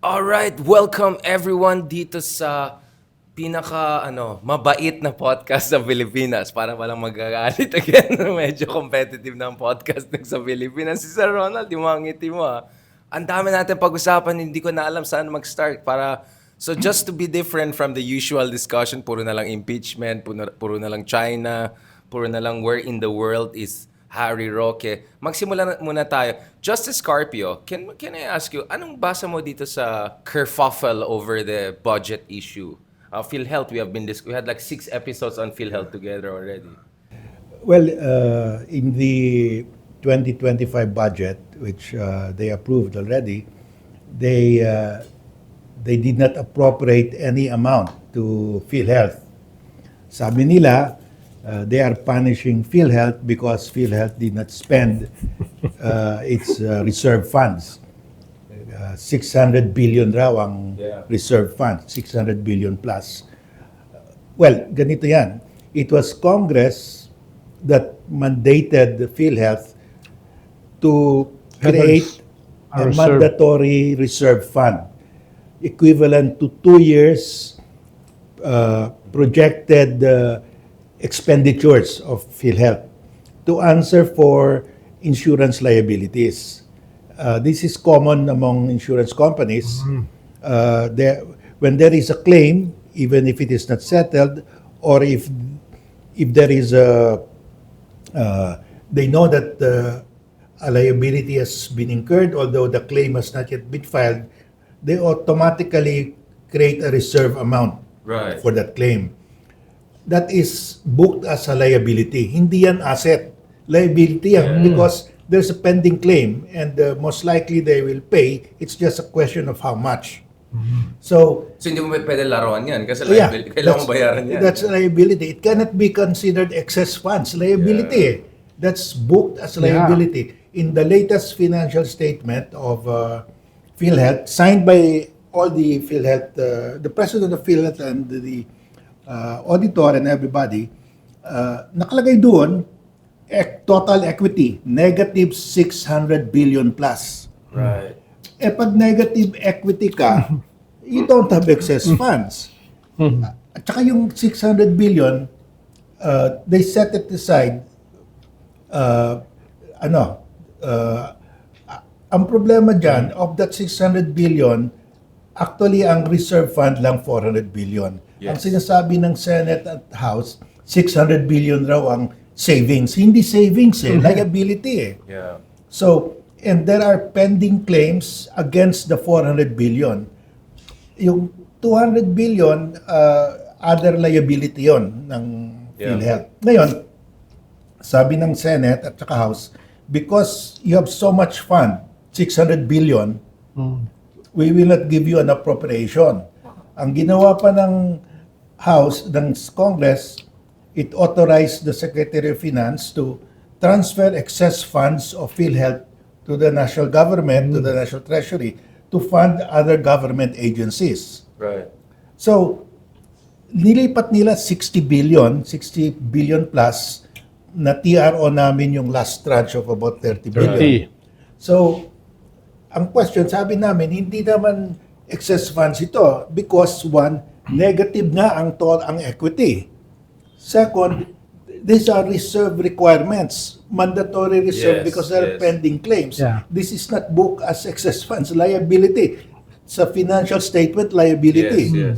Alright, welcome everyone dito sa mabait na podcast sa Pilipinas. Para walang magagalit again. Medyo competitive ng podcast sa Pilipinas. Si Sir Ronald, yung mga ngiti mo Ang dami natin pag-usapan, hindi ko na alam saan mag-start. So just to be different from the usual discussion, puro na lang impeachment, puro na lang China, puro na lang where in the world is Harry Roque. Magsimula muna tayo. Justice Carpio, can I ask you, anong basa mo dito sa kerfuffle over the budget issue? PhilHealth, we had like 6 episodes on PhilHealth together already. Well, in the 2025 budget, which they approved already, they did not appropriate any amount to PhilHealth. Sabi nila, they are punishing PhilHealth because PhilHealth did not spend its reserve funds. 600 billion raw ang reserve fund, 600 billion plus. Well, ganito yan. It was Congress that mandated the PhilHealth to create a mandatory reserve fund equivalent to 2 years projected expenditures of PhilHealth to answer for insurance liabilities. This is common among insurance companies. When there is a claim, even if it is not settled, or if there is they know that a liability has been incurred, although the claim has not yet been filed, they automatically create a reserve amount for that claim. That is booked as a liability. Hindi yan asset. Liability yan because there's a pending claim and most likely they will pay. It's just a question of how much. So hindi mo pwede laruan yan kasi liability. Kailangan bayaran yan. That's a liability. It cannot be considered excess funds. Liability. That's booked as liability. In the latest financial statement of PhilHealth, signed by all the PhilHealth, the president of PhilHealth and the auditor and everybody, nakalagay doon, total equity, negative 600 billion plus. Right. Pag negative equity ka, you don't have excess funds. At saka yung 600 billion, they set it aside. Ang problema dyan, of that 600 billion, actually ang reserve fund lang 400 billion. Ang sinasabi ng Senate at House, 600 billion raw ang savings. Hindi savings liability So, and there are pending claims against the 400 billion. Yung 200 billion, other liability yon ng PhilHealth. Ngayon, sabi ng Senate at saka House, because you have so much fund, 600 billion, we will not give you an appropriation. Ang ginawa pa ng House, ng Congress, it authorized the Secretary of Finance to transfer excess funds of PhilHealth to the national government, to the national treasury, to fund other government agencies. Right. So, nilipat nila 60 billion plus na TRO namin yung last tranche of about 30 billion. So, ang question, sabi namin, hindi naman excess funds ito because one, negative nga ang equity. Second, these are reserve requirements, mandatory reserve because there are pending claims. This is not booked as excess funds, liability. Sa financial statement, liability.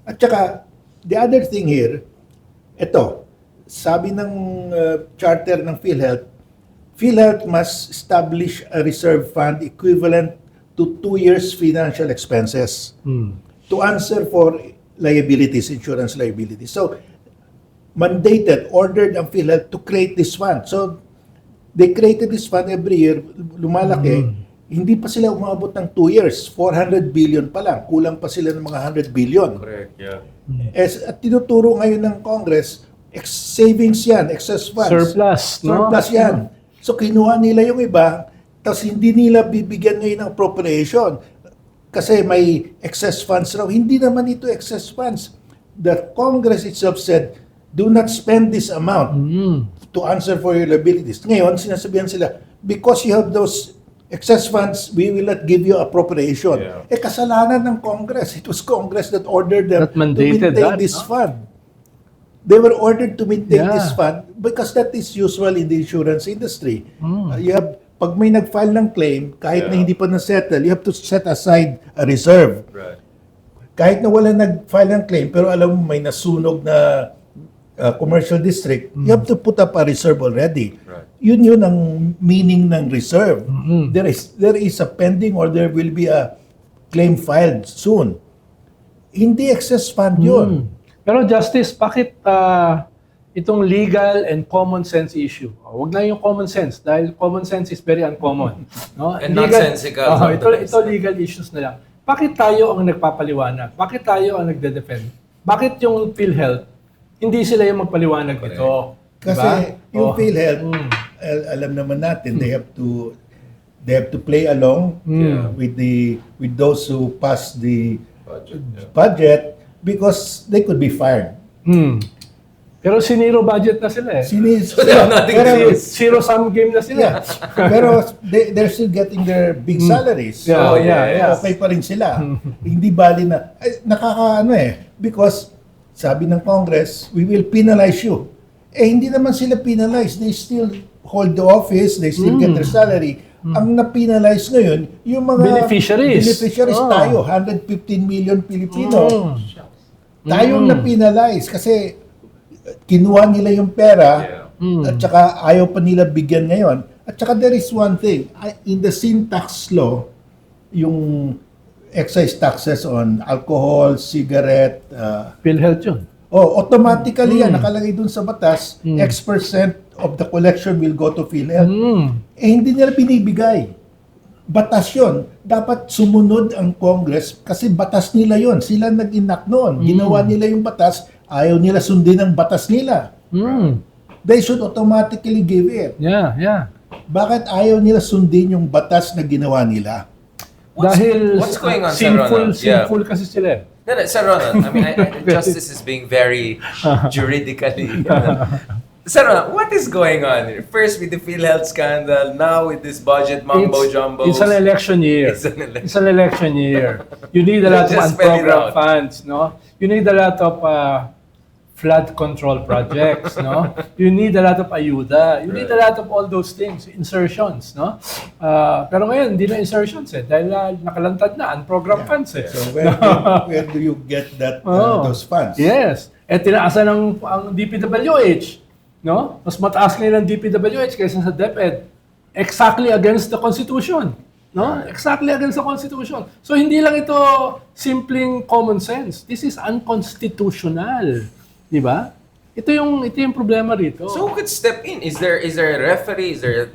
At saka, the other thing here, ito, sabi ng charter ng PhilHealth must establish a reserve fund equivalent to 2 years financial expenses to answer for liabilities, insurance liabilities. So, ordered ang PhilHealth to create this fund. So, they created this fund every year, lumalaki. Hindi pa sila umabot ng 2 years. 400 billion pa lang. Kulang pa sila ng mga 100 billion. Correct, At tinuturo ngayon ng Congress, savings yan, excess funds. Surplus yan. So, kinuha nila yung iba, tapos hindi nila bibigyan ngayon ng appropriation. Kasi may excess funds raw. Hindi naman ito excess funds. The Congress itself said, do not spend this amount to answer for your liabilities. Ngayon, sinasabihan sila, because you have those excess funds, we will not give you appropriation. Yeah. Kasalanan ng Congress. It was Congress that ordered them That mandated to maintain that, this no? fund. They were ordered to maintain Yeah. this fund because that is usual in the insurance industry. Pag may nag-file ng claim, kahit na Yeah. hindi pa na-settle, you have to set aside a reserve. Right. Kahit na wala nag-file ng claim, pero alam mo may nasunog na commercial district, you have to put up a reserve already. Right. Yun ang meaning ng reserve. There is a pending or there will be a claim filed soon. Hindi excess fund yun. Pero Justice, bakit itong legal and common sense issue? Huwag na yung common sense dahil common sense is very uncommon. No? And nonsensical. Ito legal issues na lang. Bakit tayo ang nagpapaliwanag? Bakit tayo ang nagde-defend? Bakit yung PhilHealth, hindi sila yung magpaliwanag ito? Kasi yung PhilHealth, alam naman natin, they have to play along with those who pass the budget because they could be fired. Pero siniro budget na sila eh. Zero-sum game na sila. Yeah. Pero they're still getting their big salaries. Yeah, So, yeah. okay pa rin sila. Hindi bali na. Nakakaano because sabi ng Congress, we will penalize you. Hindi naman sila penalized. They still hold the office. They still get their salary. Ang na-penalize ngayon, yung mga beneficiaries tayo, 115 million Pilipino. Tayong na-penalize kasi kinuha nila yung pera at saka ayaw pa nila bigyan ngayon. At saka there is one thing, in the sin tax law, yung excise taxes on alcohol, cigarette, PhilHealth yun. automatically yan, nakalagay dun sa batas, X% of the collection will go to PhilHealth. Hindi nila binibigay. Batas yun. Dapat sumunod ang Congress kasi batas nila yon. Sila nag-enact noon. Ginawa nila yung batas, ayaw nila sundin ang batas nila. They should automatically give it. Yeah. Bakit ayaw nila sundin yung batas na ginawa nila? What's going on, Sir Ronald? Sinful kasi sila eh. No, Sir Ronald, I mean, justice is being very juridically. Sir Ronald, what is going on here? First with the PhilHealth scandal, now with this budget mumbo-jumbo. It's an election year. It's an election year. You need a lot of Just spell it unprogrammed out. funds, no? You need a lot of flood control projects, no? You need a lot of ayuda. You need a lot of all those things, insertions, no? Pero ngayon, hindi na insertions eh. Dahil nakalantad na, unprogrammed funds eh. So where do you get those funds? Yes. Tinaasa ng ang DPWH, no? Mas mataas ngayon ang DPWH kaysa sa DepEd. Exactly against the Constitution. No? Exactly against the Constitution. So hindi lang ito simpleng common sense. This is unconstitutional. Di ba? Ito yung problema rito. So who could step in? Is there a referee? Is there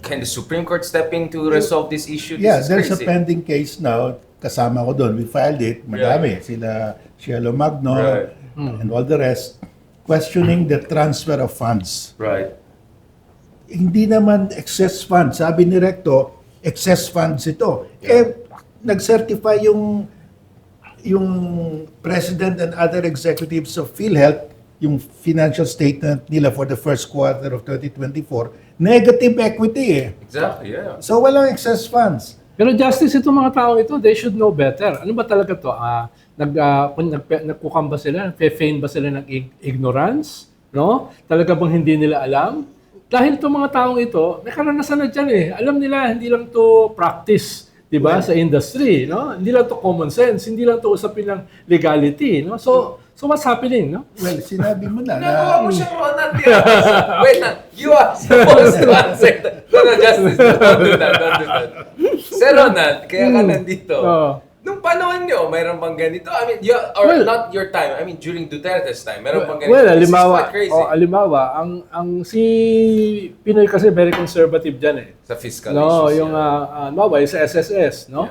can the Supreme Court step in to resolve this issue? Yeah, This is there's a crazy. pending case now. Kasama ko doon. We filed it. Madami. Sila Cielo Magno Right. and all the rest. Questioning the transfer of funds. Right. Hindi naman excess funds. Sabi ni Recto, excess funds ito. Nag-certify yung president and other executives of PhilHealth, yung financial statement nila for the first quarter of 2024, negative equity eh. Exactly, yeah. So walang excess funds. Pero Justice, itong mga tao ito, they should know better. Ano ba talaga to? Nagkukam ba sila? Nagpe-feign ba sila ng ignorance? No? Talaga bang hindi nila alam? Dahil itong mga taong ito, may karanasan na dyan eh. Alam nila, hindi lang to practice, di ba, sa industry, no? Hindi lang to common sense, hindi lang to usapin ng legality, no? So what's happening, no? Well, sinabi mo na. Nagawa mo siya, Ronald. Wait lang. You are supposed to answer that. No, Justice. Don't do that. Sir Ronald, kaya ka nandito. Nung panahon nyo, mayroon bang ganito? I mean, not your time. I mean, during Duterte's time, mayroon bang ganito? Well, This is alimawa, quite crazy. ang si Pinoy kasi very conservative dyan eh. Sa fiscal No, issues. yung sa SSS, no?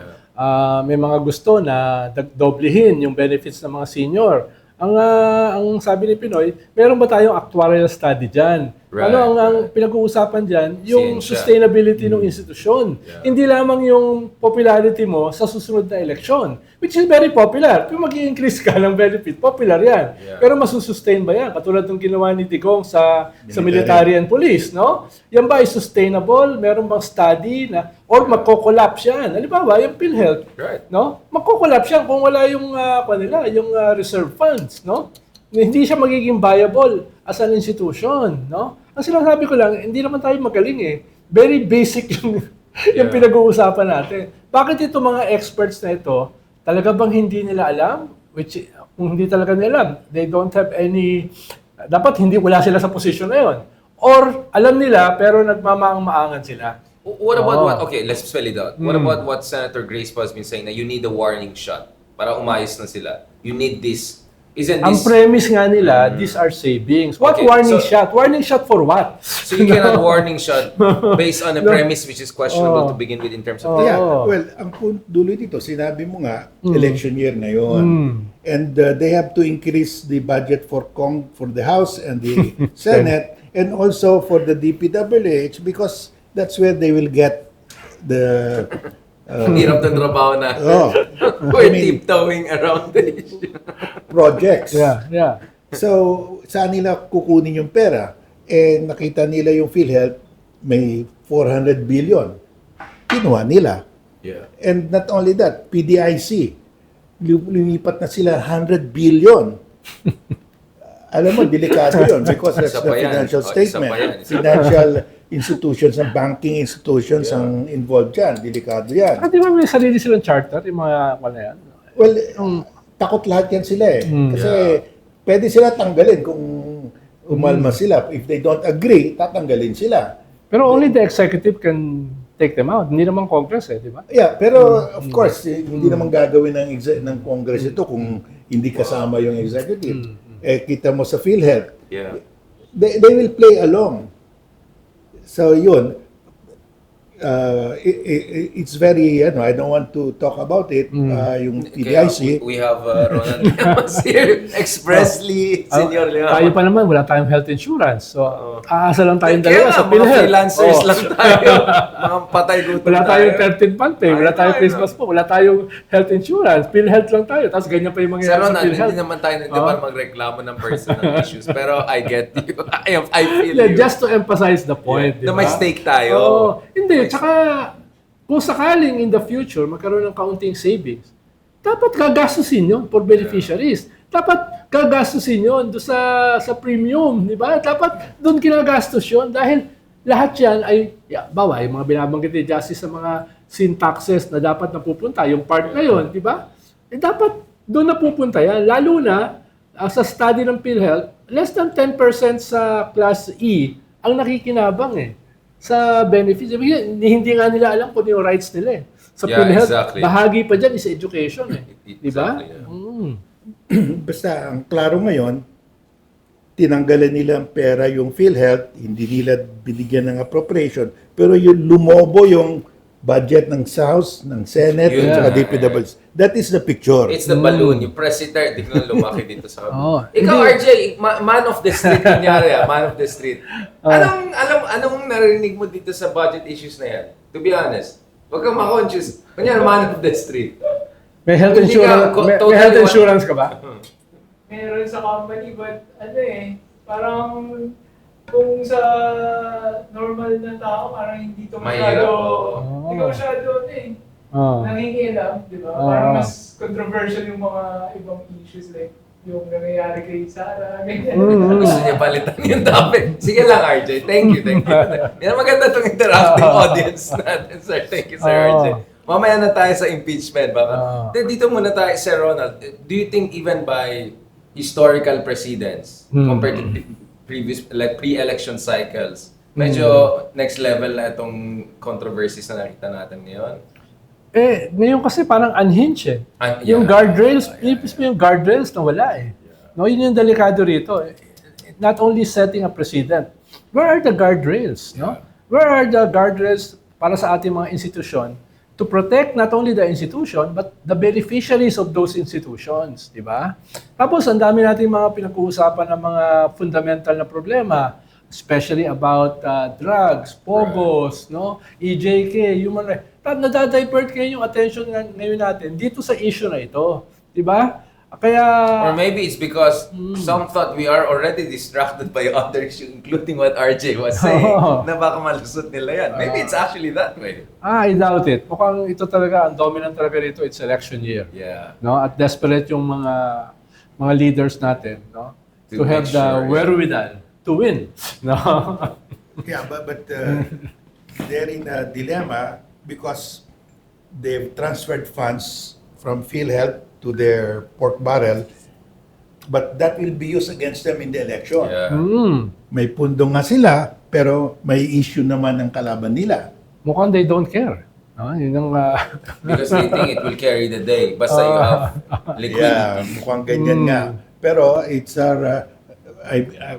May mga gusto na doblehin yung benefits ng mga senior. Ang sabi ni Pinoy, meron ba tayong actuarial study dyan? Right, ang pinag-uusapan dyan, yung Siyensya. sustainability ng institusyon. Hindi lamang yung popularity mo sa susunod na eleksyon, which is very popular. Kung mag-i-increase ka ng benefit, popular yan. Yeah. Pero masusustain ba yan? Katulad ng ginawa ni Tigong sa military and police, no? Yan ba ay sustainable? Meron bang study na Or magko-collapse yan. Halimbawa, yung PhilHealth, Right. no? Magko-collapse yan kung wala yung reserve funds, no? Hindi siya magiging viable as an institution, no? Ang sinasabi ko lang, hindi naman tayo magaling eh. Very basic yung pinag-uusapan natin. Bakit ito mga experts na ito, talaga bang hindi nila alam? Which, kung hindi talaga nila alam, they don't have any, dapat wala sila sa posisyon na yun. Or, alam nila, pero nagmamaang-maangan sila. What about okay, let's spell it out. What about what Senator Grace has been saying na you need a warning shot para umayos na sila? You need this. Isn't Ang this... premise nga nila, these are savings. What Okay, warning so- shot? Warning shot for what? So you cannot warning shot based on a premise which is questionable to begin with in terms of... Yeah, well, ang dulo dito, sinabi mo nga, election year na yon. And they have to increase the budget for the House and the Senate and also for the DPWH because that's where they will get the Hirap ng trabaho na. We're tiptoeing around the issue. projects. Yeah. So, saan nila kukunin yung pera? Eh, nakita nila yung PhilHealth, may 400 billion. Kinuha nila. Yeah. And not only that, PDIC, lumipat na sila 100 billion. Alam mo, delikado yun because that's Isa the pa yan. financial Isa statement. pa yan. Financial institutions and banking institutions ang involved dyan. Delikado yan. Di ba may sarili silang charter, yung mga yan? Well, takot lahat yan sila eh. Kasi pwede sila tanggalin kung umalma sila. If they don't agree, tatanggalin sila. Pero only the executive can take them out. Hindi naman Congress di ba? Yeah, pero of course, hindi naman gagawin ng Congress ito kung hindi kasama yung executive. Eh, kita mo sa PhilHealth, Yeah. they will play along. So yun, it's very, I don't want to talk about it, yung PDIC. We have Ronald Lemas here expressly, Senior Lemas. Tayo pa naman, wala tayong health insurance. So, aasa lang tayong Kaya dalawa nga, sa mga PhilHealth. freelancers lang tayo. Mga patay gutom Wala tayo. tayong 13th month pay, wala Ay, tayong ay, Christmas po, wala tayong health insurance. PhilHealth lang tayo. Tapos ganyan pa yung Sir mangyayari sa Ronald, PhilHealth. hindi naman tayo nagdepar magreklamo ng personal issues. Pero I get you. I feel Yeah, you. just to emphasize the point, di Na ba? may stake tayo. Oo. Hindi, tsaka kung sakaling in the future magkaroon ng kaunting savings, dapat gagastusin yun for beneficiaries. Dapat gagastusin yun doon sa premium, di ba? Dapat doon kinagastos yun dahil lahat yan ay, bawa, yung mga binabanggit ni Justice sa mga sin taxes na dapat napupunta, yung part na yun, di ba? Eh, dapat doon napupunta yan. Lalo na, sa study ng PhilHealth, less than 10% sa Class E ang nakikinabang sa benefits. Hindi nga nila alam kung yung rights nila Sa Yeah, PhilHealth, exactly. bahagi pa dyan is education Di ba? Exactly, yeah. Basta, ang klaro ngayon, tinanggalan nila ang pera yung PhilHealth, hindi nila binigyan ng appropriation, pero yung lumobo yung budget ng House, ng Senate, Yun, at saka yeah. DPWH. That is the picture. It's the balloon. Yung press it there, tignan lumaki dito sa Oo. Ikaw, Hindi. RJ, man of the street, kunyari man of the street. Anong narinig mo dito sa budget issues na yan? To be honest, huwag kang ma-conscious. Kunyari, man of the street. May health Hindi insurance, ka may totally health insurance ka ba? Meron sa company, but parang kung sa normal na tao, parang hindi to Mahirap, masyado, oo. hindi ko masyado nangingilam, di ba? Oo. Parang mas controversial yung mga ibang issues like yung nangyayari kay Sara, ganyan. Gusto niya palitan yung topic. Sige lang, RJ. Thank you. Yan, maganda itong interactive audience natin, sir. Thank you, Sir RJ. Mamaya na tayo sa impeachment. Baka. Dito muna tayo, Sir Ronald. Do you think even by historical precedents, compared to previous, like pre-election cycles, medyo next level na itong controversies na nakita natin ngayon? Ngayon kasi parang unhinged Yeah. Yung guardrails, ipis mo yung guardrails na wala No, yun yung delikado rito. Not only setting a precedent, where are the guardrails? No? Where are the guardrails para sa ating mga institusyon to protect not only the institution, but the beneficiaries of those institutions, di ba? Tapos, ang dami natin mga pinag-uusapan ng mga fundamental na problema, especially about drugs, POGOs, no? EJK, human rights. Nadadivert kayo yung attention ngayon natin dito sa issue na ito, di ba? Kaya, Or maybe it's because some thought we are already distracted by other issues, including what RJ was saying, na baka malusot nila yan. Maybe it's actually that way. I doubt it. Mukhang ito talaga, ang dominant talaga rito, it's election year. Yeah. No? At desperate yung mga leaders natin, no? To To have make the sure, wherewithal to win. No? Yeah, but they're in a dilemma because they've transferred funds from PhilHealth to their pork barrel, but that will be used against them in the election. Yeah. May pundo nga sila, pero may issue naman ng kalaban nila. Mukhang they don't care. No? Yun ang, Because they think it will carry the day. Basta you have liquidity. Yeah, mukhang ganyan nga. Pero it's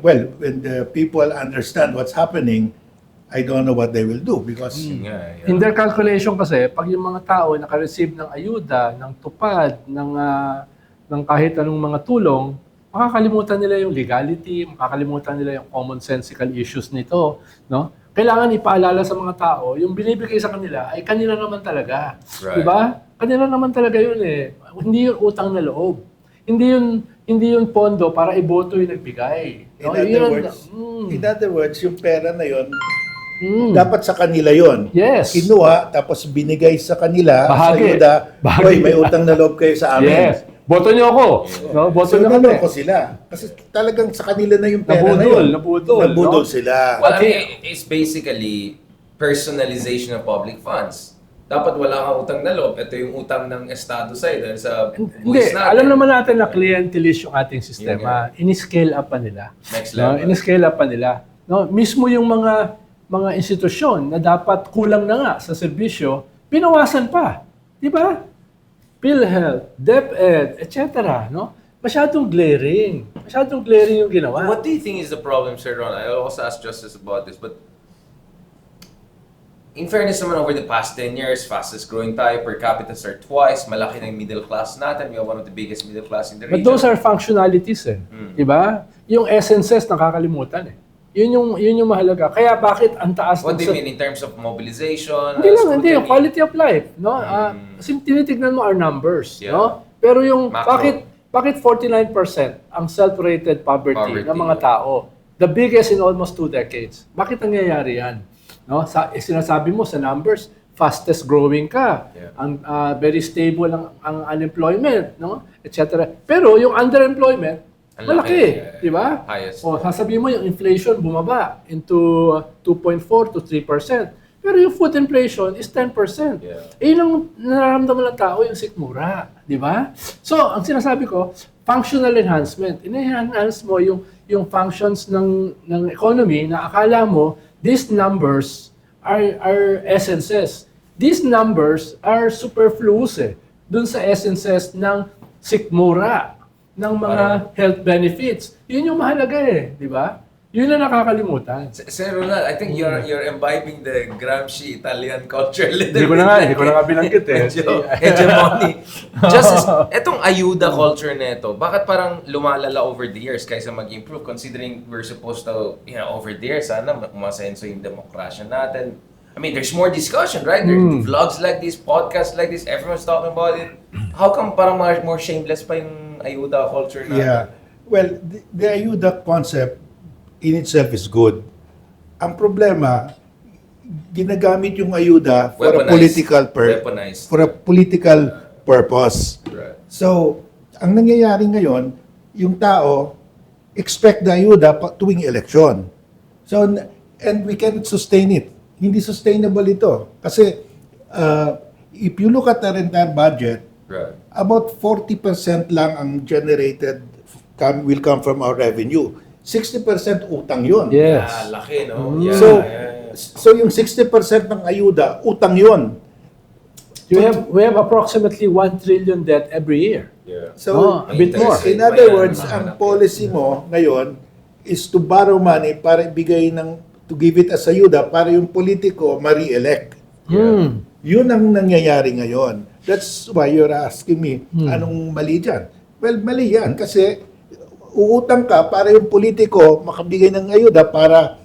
well, when the people understand what's happening, I don't know what they will do because Yeah. in their calculation kasi, pag yung mga tao naka-receive ng ayuda, ng tupad, ng kahit anong mga tulong, makakalimutan nila yung legality, makakalimutan nila yung commonsensical issues nito, no? Kailangan ipaalala sa mga tao, yung binibigay sa kanila ay kanila naman talaga. Right. Diba? Kanila naman talaga yun eh. Hindi yun utang na loob. Hindi yun pondo para iboto yung nagbigay. No? in other words, yung pera na yon dapat sa kanila yon. Yes. Kinuha, tapos binigay sa kanila, Bahagi. sa ayuda, Bahagi. "Hoy, may utang na loob kayo sa amin." Yes. Boto niyo ako. No? Boto So, niyo kami. naloko sila. Kasi talagang sa kanila na yung pera na yun. Nabudol, no? Sila. Well, it's basically personalization of public funds. Dapat wala kang utang na loob. Ito yung utang ng Estado sa'yo dahil sa Hindi, buwis natin. alam naman natin na clientelist yung ating sistema. In-scale up pa nila. Next No? level. In-scale up pa nila. No? Mismo yung mga institusyon na dapat kulang na nga sa serbisyo, pinawasan pa. Di ba? PhilHealth, DepEd, etc. No? Masyadong glaring. Masyadong glaring yung ginawa. What do you think is the problem, Sir Ron? I also asked Justice about this, but in fairness naman, over the past 10 years, fastest growing tayo, per capita are twice, malaki na yung middle class natin, we are one of the biggest middle class in the But region. those are functionalities eh. Di ba? Yung essences nakakalimutan eh. Yun yung mahalaga. Kaya bakit ang taas What do you sa- mean in terms of mobilization? Hindi lang, scrutiny? hindi. Yung quality of life. No? Kasi tinitignan mo our numbers. Yeah. No? Pero yung, Macro. bakit 49% ang self-rated poverty ng mga tao? The biggest in almost 2 decades. Bakit nangyayari yan? No? Sinasabi mo sa numbers, fastest growing ka. Yeah. Ang very stable ang unemployment, no? Etc. Pero yung underemployment, Ang malaki, laki, di ba? highest. O sasabihin mo yung inflation bumaba into 2.4 to 3%. Pero yung food inflation is 10%. Yeah. Yun ang nararamdaman ng tao, yung sikmura. Di ba? So, ang sinasabi ko, functional enhancement. In-enhance mo yung functions ng economy na akala mo, these numbers are essences. These numbers are superfluous dun sa essences ng sikmura, ng mga health benefits. Yun yung mahalaga di ba? Yun ang nakakalimutan. Sir Ronald, I think you're imbibing the Gramsci Italian culture a little Hindi ko na nga binanggit Medyo hegemony. Just, etong ayuda culture na ito, bakit parang lumalala over the years kaysa mag-improve considering we're supposed to, over the years, sana umasenso yung demokrasya natin. I mean, there's more discussion, right? There's vlogs like this, podcasts like this, everyone's talking about it. How come parang more shameless pa yung ayuda culture natin? Yeah. Well, the ayuda concept in itself is good. Ang problema, ginagamit yung ayuda for a Weaponized. political purpose. Right. So, ang nangyayari ngayon, yung tao expect the ayuda tuwing election. So, and we cannot sustain it. Hindi sustainable ito. Kasi, if you look at our entire budget, Right. about 40% lang ang generated will come from our revenue. 60% utang yun. Yes. Laki, no? Yeah, So, yeah. so yung 60% ng ayuda, utang yun. We have approximately 1 trillion debt every year. Yeah. So, a bit more. in other words, ang policy mo ngayon is to borrow money para ibigay to give it as ayuda para yung politiko ma-re-elect. Yun ang nangyayari ngayon. That's why you're asking me, anong mali dyan? Well, mali yan kasi uutang ka para yung politiko makabigay ng ayuda para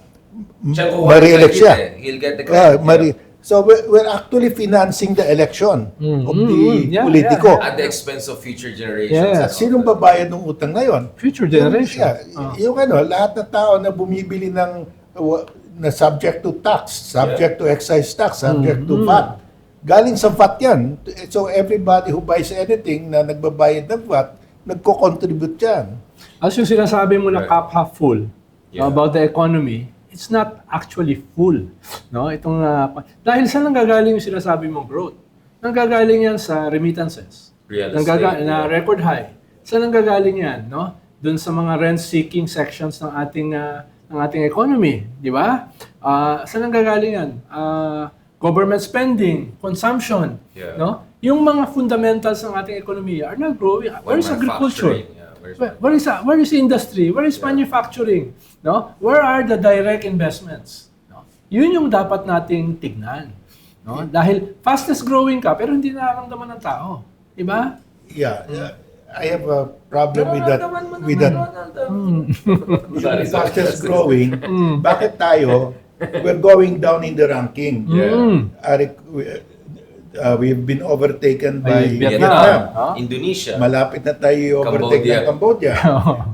ma-re-elect siya. He'll get the credit. So we're actually financing the election of the Yeah, politiko. At the expense of future generations. Yes. At sinong babayad ng utang ngayon? Future generation. Yung lahat ng tao na bumibili ng na subject to tax, subject to excise tax, subject to VAT. Galing sa VAT yan. So everybody who buys anything na nagbabayad ng VAT, nagko-contribute yan. As yung sinasabi mo na cup half full about the economy, it's not actually full. No? Itong, dahil saan nanggagaling yung sinasabi mong growth? Nanggagaling yan sa remittances. Real estate, Na record high. Saan nanggagaling yan? No? Doon sa mga rent-seeking sections ng ating economy. Di ba? Saan nanggagaling yan? Government spending, consumption. Yeah. No? Yung mga fundamentals ng ating ekonomiya are not growing. Where is agriculture? Manufacturing, Where is industry? Where is manufacturing? No? Where are the direct investments? No? Yun yung dapat nating tignan. No? Dahil fastest growing ka, pero hindi nararamdaman ng tao. Diba? Yeah. I have a problem with that. Fastest growing. Bakit tayo? We're going down in the ranking. We've been overtaken by Vietnam. Indonesia. Malapit na tayo overtake ng Cambodia.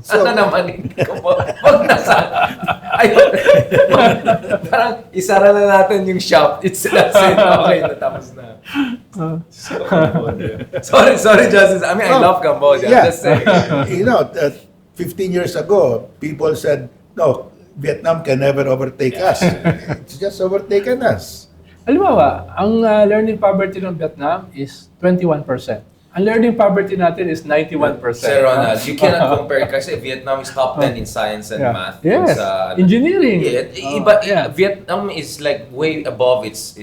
So, ano naman yung Cambodia? Wag na sa... Ayun. Parang isara na natin yung shop. It's okay na, tapos na. So, sorry, Justice. I mean, I love Cambodia. I'm just saying. 15 years ago, people said, no, Vietnam can never overtake us. It's just overtaken us. Halimbawa, ang learning poverty ng Vietnam is 21%. Ang learning poverty natin is 91%. Sir Ronald, you cannot compare kasi Vietnam is top 10 in science and math. Yes, engineering. Vietnam is like way above its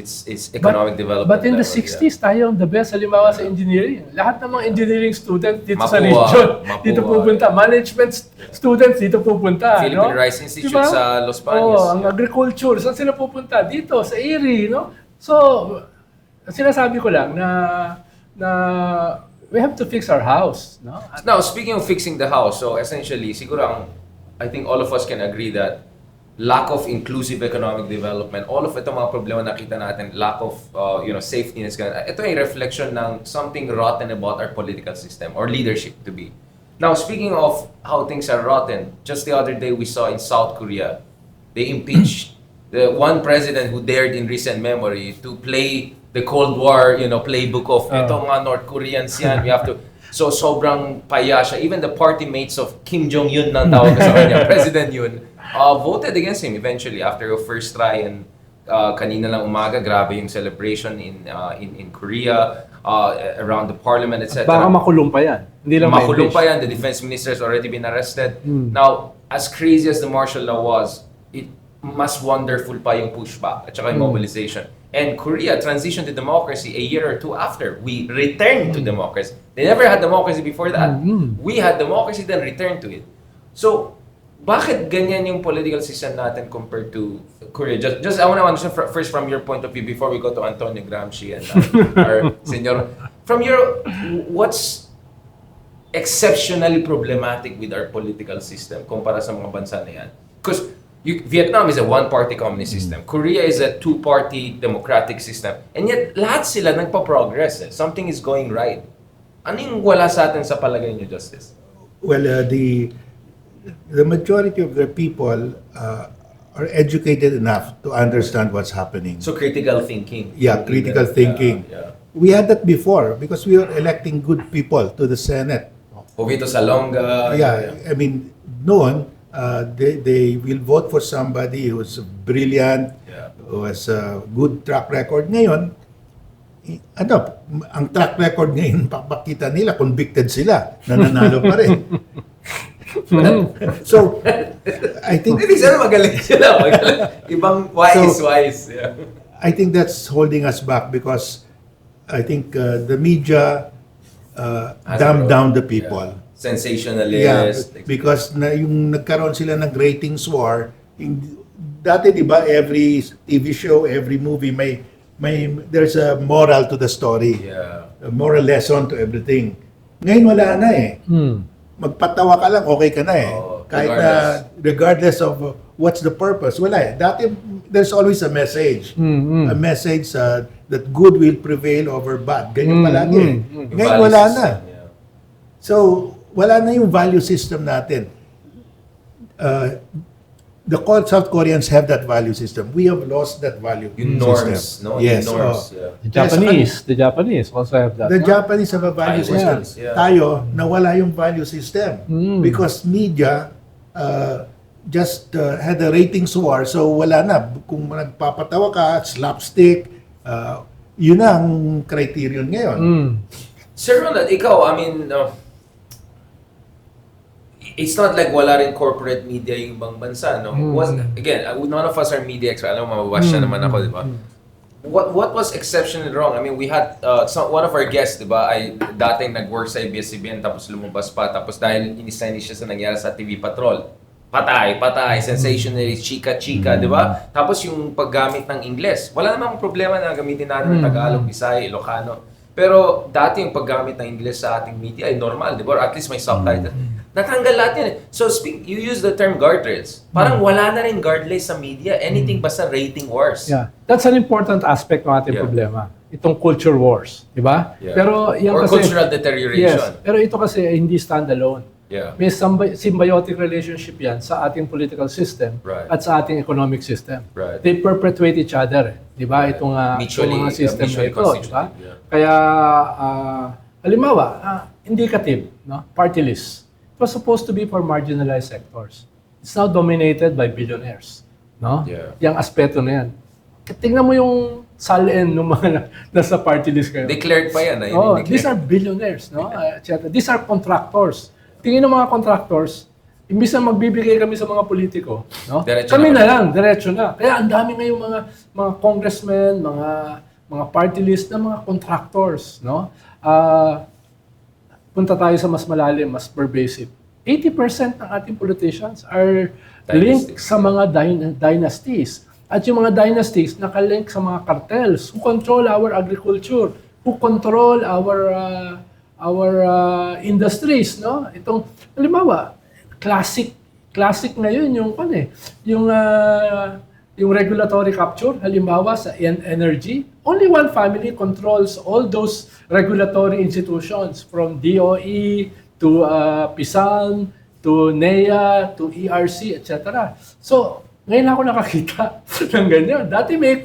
economic development. But in the level, 60s, tayo ang the best. Halimbawa sa engineering. Lahat ng mga engineering students dito sa Mapua, region, Mapua. dito pupunta. Management students dito pupunta. Philippine no? Rice Institute Diba? sa Los Baños. Ang agriculture, saan sila pupunta? Dito, sa Erie. No? So, sinasabi ko lang na we have to fix our house. No? Now, speaking of fixing the house, so essentially, siguro I think all of us can agree that lack of inclusive economic development, all of itong mga problema nakita natin, lack of safety net, ito ay reflection ng something rotten about our political system or leadership to be. Now, speaking of how things are rotten, just the other day we saw in South Korea, they impeached the one president who dared in recent memory to play the Cold War, playbook of itong mga North Koreans yan, we have to. So sobrang paya siya. Even the party mates of Kim Jong-un na tawag sa kanya, President Yoon, voted against him eventually after a first try, and kanina lang umaga, grabe yung celebration in Korea, around the parliament, etc. Baka makulong pa yan. Hindi lang Makulong pa yan. The defense minister has already been arrested. Now, as crazy as the martial law was, it mas wonderful pa yung pushback at saka yung mobilization. And Korea transitioned to democracy a year or two after. We returned to democracy. They never had democracy before that. We had democracy, then returned to it. So, bakit ganyan yung political system natin compared to Korea? Just I want to understand first from your point of view before we go to Antonio Gramsci and our senyor. From your, what's exceptionally problematic with our political system kumpara sa mga bansa na yan? Because Vietnam is a one-party communist system. Korea is a two-party democratic system. And yet, lahat sila nagpa-progress. Something is going right. Ano yung wala sa atin sa palagay niyo, Justice? Well, the majority of the people are educated enough to understand what's happening. So, critical thinking. Yeah, critical thinking. Yeah. We had that before because we were electing good people to the Senate. Jovito Salonga. I mean, noon, they will vote for somebody who's brilliant, who has a good track record. Ngayon, ang track record ngayon, papakita nila, convicted sila, nananalo pa rin. So, I think... Hindi sila magaling sila. Ibang wise. Yeah. I think that's holding us back because I think the media dumbed down the people. Yeah. Sensationalist. Yeah, because yung nagkaroon sila ng ratings war, dati 'di ba every TV show, every movie may there's a moral to the story. Yeah. A moral lesson to everything. Ngayon wala na eh. Magpatawa ka lang okay ka na eh. Oh, Kahit na regardless of what's the purpose? Wala eh. Dati, there's always a message. A message that good will prevail over bad. Ganyan palagi eh. Ngayon, wala na. So, wala na yung value system natin. The South Koreans have that value system. We have lost that value Yung system. norms, no? Yes. Yung norms, oh. The Japanese also have that. The Japanese have a value system. Yeah. Tayo, nawala yung value system. Because media just had a ratings war. So wala na. Kung nagpapatawa ka, slapstick, yun na ang criterion ngayon. Sir Ronald, ikaw, I mean, it's not like wala rin corporate media yung ibang bansa, no? Again, none of us are media experts. Alam mo, mababash na naman ako, di ba? What was exceptionally wrong? I mean, we had one of our guests, di ba, ay dating nag-work sa ABS-CBN tapos lumabas pa. Tapos dahil inis siya sa nangyari sa TV Patrol. Patay, sensationalist, chika, di ba? Tapos yung paggamit ng Ingles. Wala namang problema na gamitin natin ng Tagalog, Bisaya, Ilocano. Pero dati yung paggamit ng Ingles sa ating media ay normal, di ba? Or at least may subtitle. Natanggal lahat yan. So, you use the term guardrails. Parang wala na rin guardrails sa media. Anything basta rating wars. Yeah. That's an important aspect ng ating problema. Itong culture wars, di ba? Yeah. Pero yan or kasi, cultural deterioration. yes, pero ito kasi hindi standalone. Yeah. May symbiotic relationship yan sa ating political system at sa ating economic system. Right. They perpetuate each other. Di ba? Itong mga system na ito. Di ba? Kaya, halimbawa, indicative, no? Party list. It was supposed to be for marginalized sectors. It's now dominated by billionaires. No? Yeah. Yung aspeto na yan. Tingnan mo yung salin ng mga nasa party list kayo. Declared pa yan. These are billionaires. No? These are contractors. Tingin ng mga contractors, imbis na magbibigay kami sa mga politiko, no? Kami na lang, diretso na. Kaya ang dami ngayong mga congressmen, mga party list na mga contractors, no? Punta tayo sa mas malalim, mas pervasive. 80% ng ating politicians are linked sa mga dynasties. At yung mga dynasties nakalink sa mga cartels who control our agriculture, who control our industries, no? Itong halimbawa, classic ngayon yung regulatory capture, halimbawa sa energy. Only one family controls all those regulatory institutions from DOE to PISAN to NEA to ERC, etc. So, ngayon ako nakakita ng ganyan. Dati may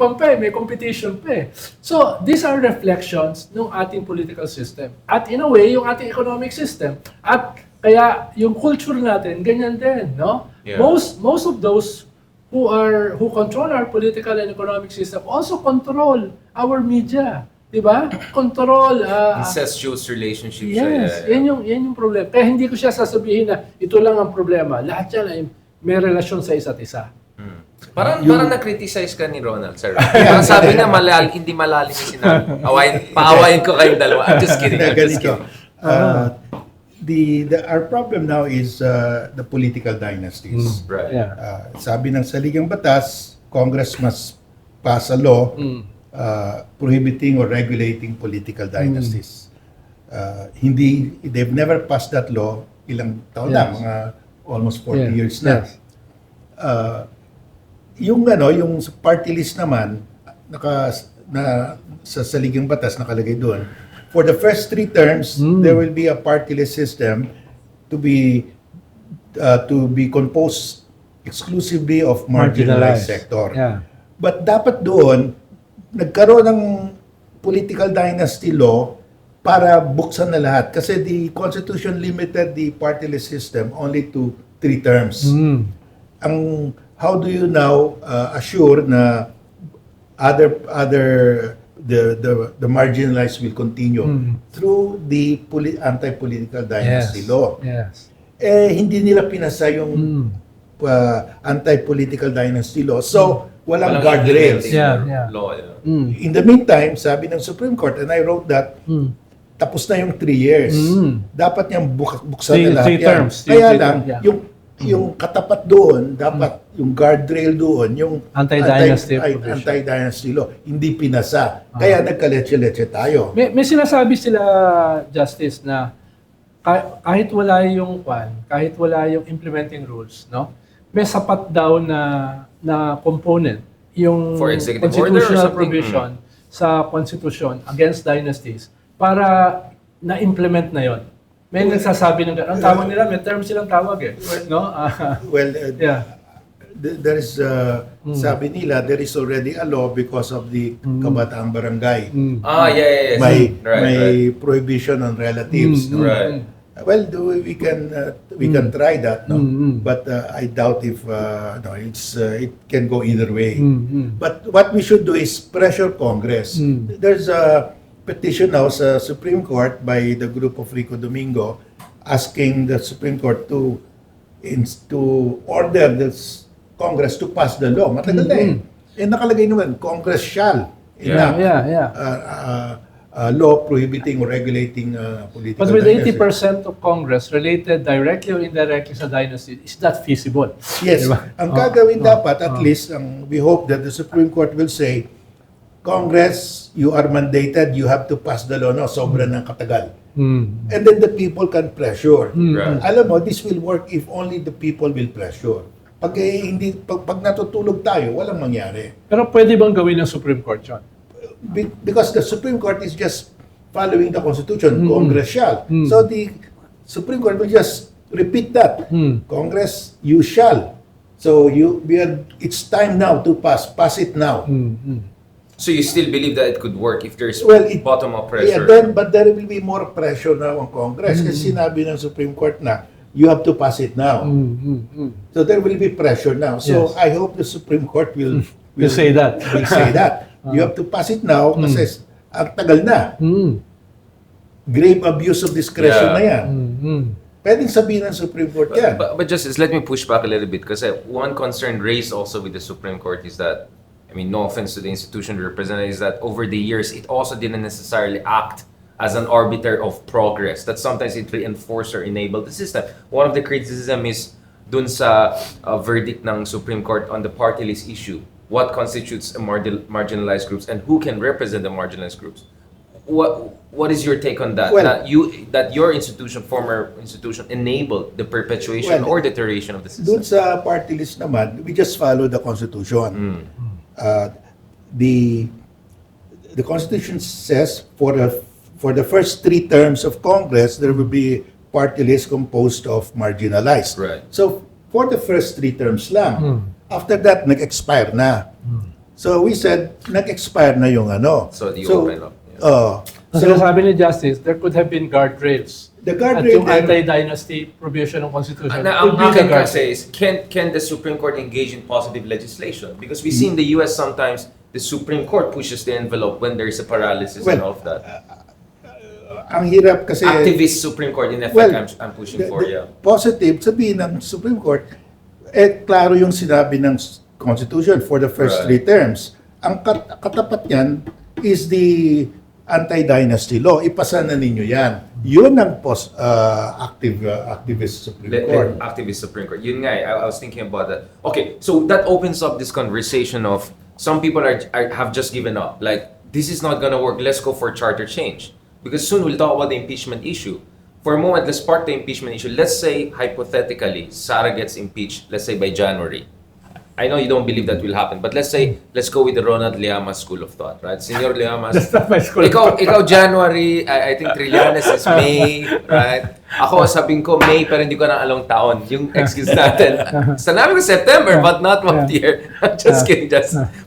competition pa eh. So, these are reflections ng ating political system. At in a way, yung ating economic system. At kaya yung culture natin, ganyan din, no? Yeah. Most of those who control our political and economic system also control our media. Diba? Control. Incestuous relationships. Yes, yan yung problema. Kaya hindi ko siya sasabihin na ito lang ang problema. Lahat yan ay may relasyon sa isa't isa. Parang na-criticize ka ni Ronald, sir. Parang sabi na hindi malalim yung sinabi. Paawayin ko kayong dalawa. I'm just kidding. Our problem now is the political dynasties. Right. Yeah. Sabi ng saligang batas, Congress must pass a law prohibiting or regulating political dynasties. They've never passed that law. Ilang taon na, mga almost 40 years na. Yes. Yung party list naman sa saligang batas nakalagay doon. For the first 3 terms, there will be a party list system to be composed exclusively of marginalized sector. Yeah. But dapat doon nagkaroon ng political dynasty law para buksan na lahat kasi the Constitution limited the party list system only to 3 terms. How do you now assure na the marginalized will continue through the anti-political dynasty law? Yes. Hindi nila pinasa yung anti-political dynasty law. So, walang guardrails. Law. In the meantime, sabi ng Supreme Court, and I wrote that, tapos na yung 3 years. Dapat niyang buksan na lahat yan. Terms. Kaya lang, yung katapat doon, dapat yung guardrail doon, yung anti-dynasty law, hindi pinasa. Kaya nagkaletse-letse tayo. May sinasabi sila, Justice, na kahit wala yung implementing rules, no? may sapat daw na component yung For executive order or constitutional something? provision sa constitution against dynasties para na-implement na yon. May nagsasabi ng ang tawag nila, may term silang tawag eh. No? Well, Yeah. there is, sabi nila, there is already a law because of the Kabataang Barangay. Yes. May Right. prohibition on relatives. No? Right. Well, we can try that, no? But I doubt if no, it can go either way. But what we should do is pressure Congress. There's a petition now sa Supreme Court by the group of Rico Domingo asking the Supreme Court to order the Congress to pass the law. Matagal na eh. Eh nakalagay naman, Congress shall enact law prohibiting or regulating political But with dynasty. 80% of Congress related directly or indirectly sa dynasty, is that feasible? Yes. Diba? Ang gagawin dapat, at least, we hope that the Supreme Court will say, Congress, you are mandated, you have to pass the law. No, sobra ng katagal. And then the people can pressure. Right. Alam mo, this will work if only the people will pressure. Pag natutulog tayo, walang mangyari. Pero pwede bang gawin ng Supreme Court yun? Because the Supreme Court is just following the Constitution, Congress shall. So the Supreme Court will just repeat that. Congress, you shall. So it's time now to pass it now. So you still believe that it could work if there's Well, bottom-up Yeah, pressure? but there will be more pressure now on Congress kasi sinabi ng Supreme Court na you have to pass it now. So there will be pressure now. So Yes. I hope the Supreme Court will say that. Will say that. You have to pass it now kasi ang tagal na. Grave abuse of discretion Yeah. na yan. Pwedeng sabihin ng Supreme Court yan. But Justice, let me push back a little bit because one concern raised also with the Supreme Court is that, I mean, no offense to the institution represented, is that over the years, it also didn't necessarily act as an arbiter of progress. That sometimes it reinforced or enabled the system. One of the criticism is dun sa verdict ng Supreme Court on the party list issue. What constitutes a marginalized groups and who can represent the marginalized groups? What is your take on that? Well, that your institution, former institution, enabled the perpetuation or deterioration of the system? Doon sa party list naman, we just follow the Constitution. The Constitution says for the first 3 terms of Congress, there will be party list composed of marginalized. Right. So, for the first 3 terms lang. After that, nag-expire na. So, we said, nag-expire na yung ano. So, you open up. So, sabi ni Justice, there could have been guardrails. The At guardrail yung there- anti-dynasty provision ng Constitution Ang could be the akin guardrail. kasi is, can the Supreme Court engage in positive legislation? Because we see in the US sometimes the Supreme Court pushes the envelope when there's a paralysis and all of that. Ang hirap kasi... Activist Supreme Court, in effect, Well, I'm pushing for, yeah. Positive, sabihin ng Supreme Court, klaro yung sinabi ng Constitution for the first Right. 3 terms. Ang katapat yan is the anti-dynasty law. Ipasa na ninyo yan. Yun ang activist Supreme Court. Activist Supreme Court. Yun nga, I was thinking about that. Okay, so that opens up this conversation of some people have just given up. Like, this is not gonna work. Let's go for charter change. Because soon we'll talk about the impeachment issue. For a moment, let's park the impeachment issue. Let's say, hypothetically, Sara gets impeached, let's say by January. I know you don't believe that will happen, but let's go with the Ronald Llamas school of thought, right? Senor Llamas. That's not my school. Ikaw January, I think Trillanes is May, right? Ako sabing ko May pero hindi ko na along taon. Yung excuse natin. Sanabi ko September but not what year. Just kidding.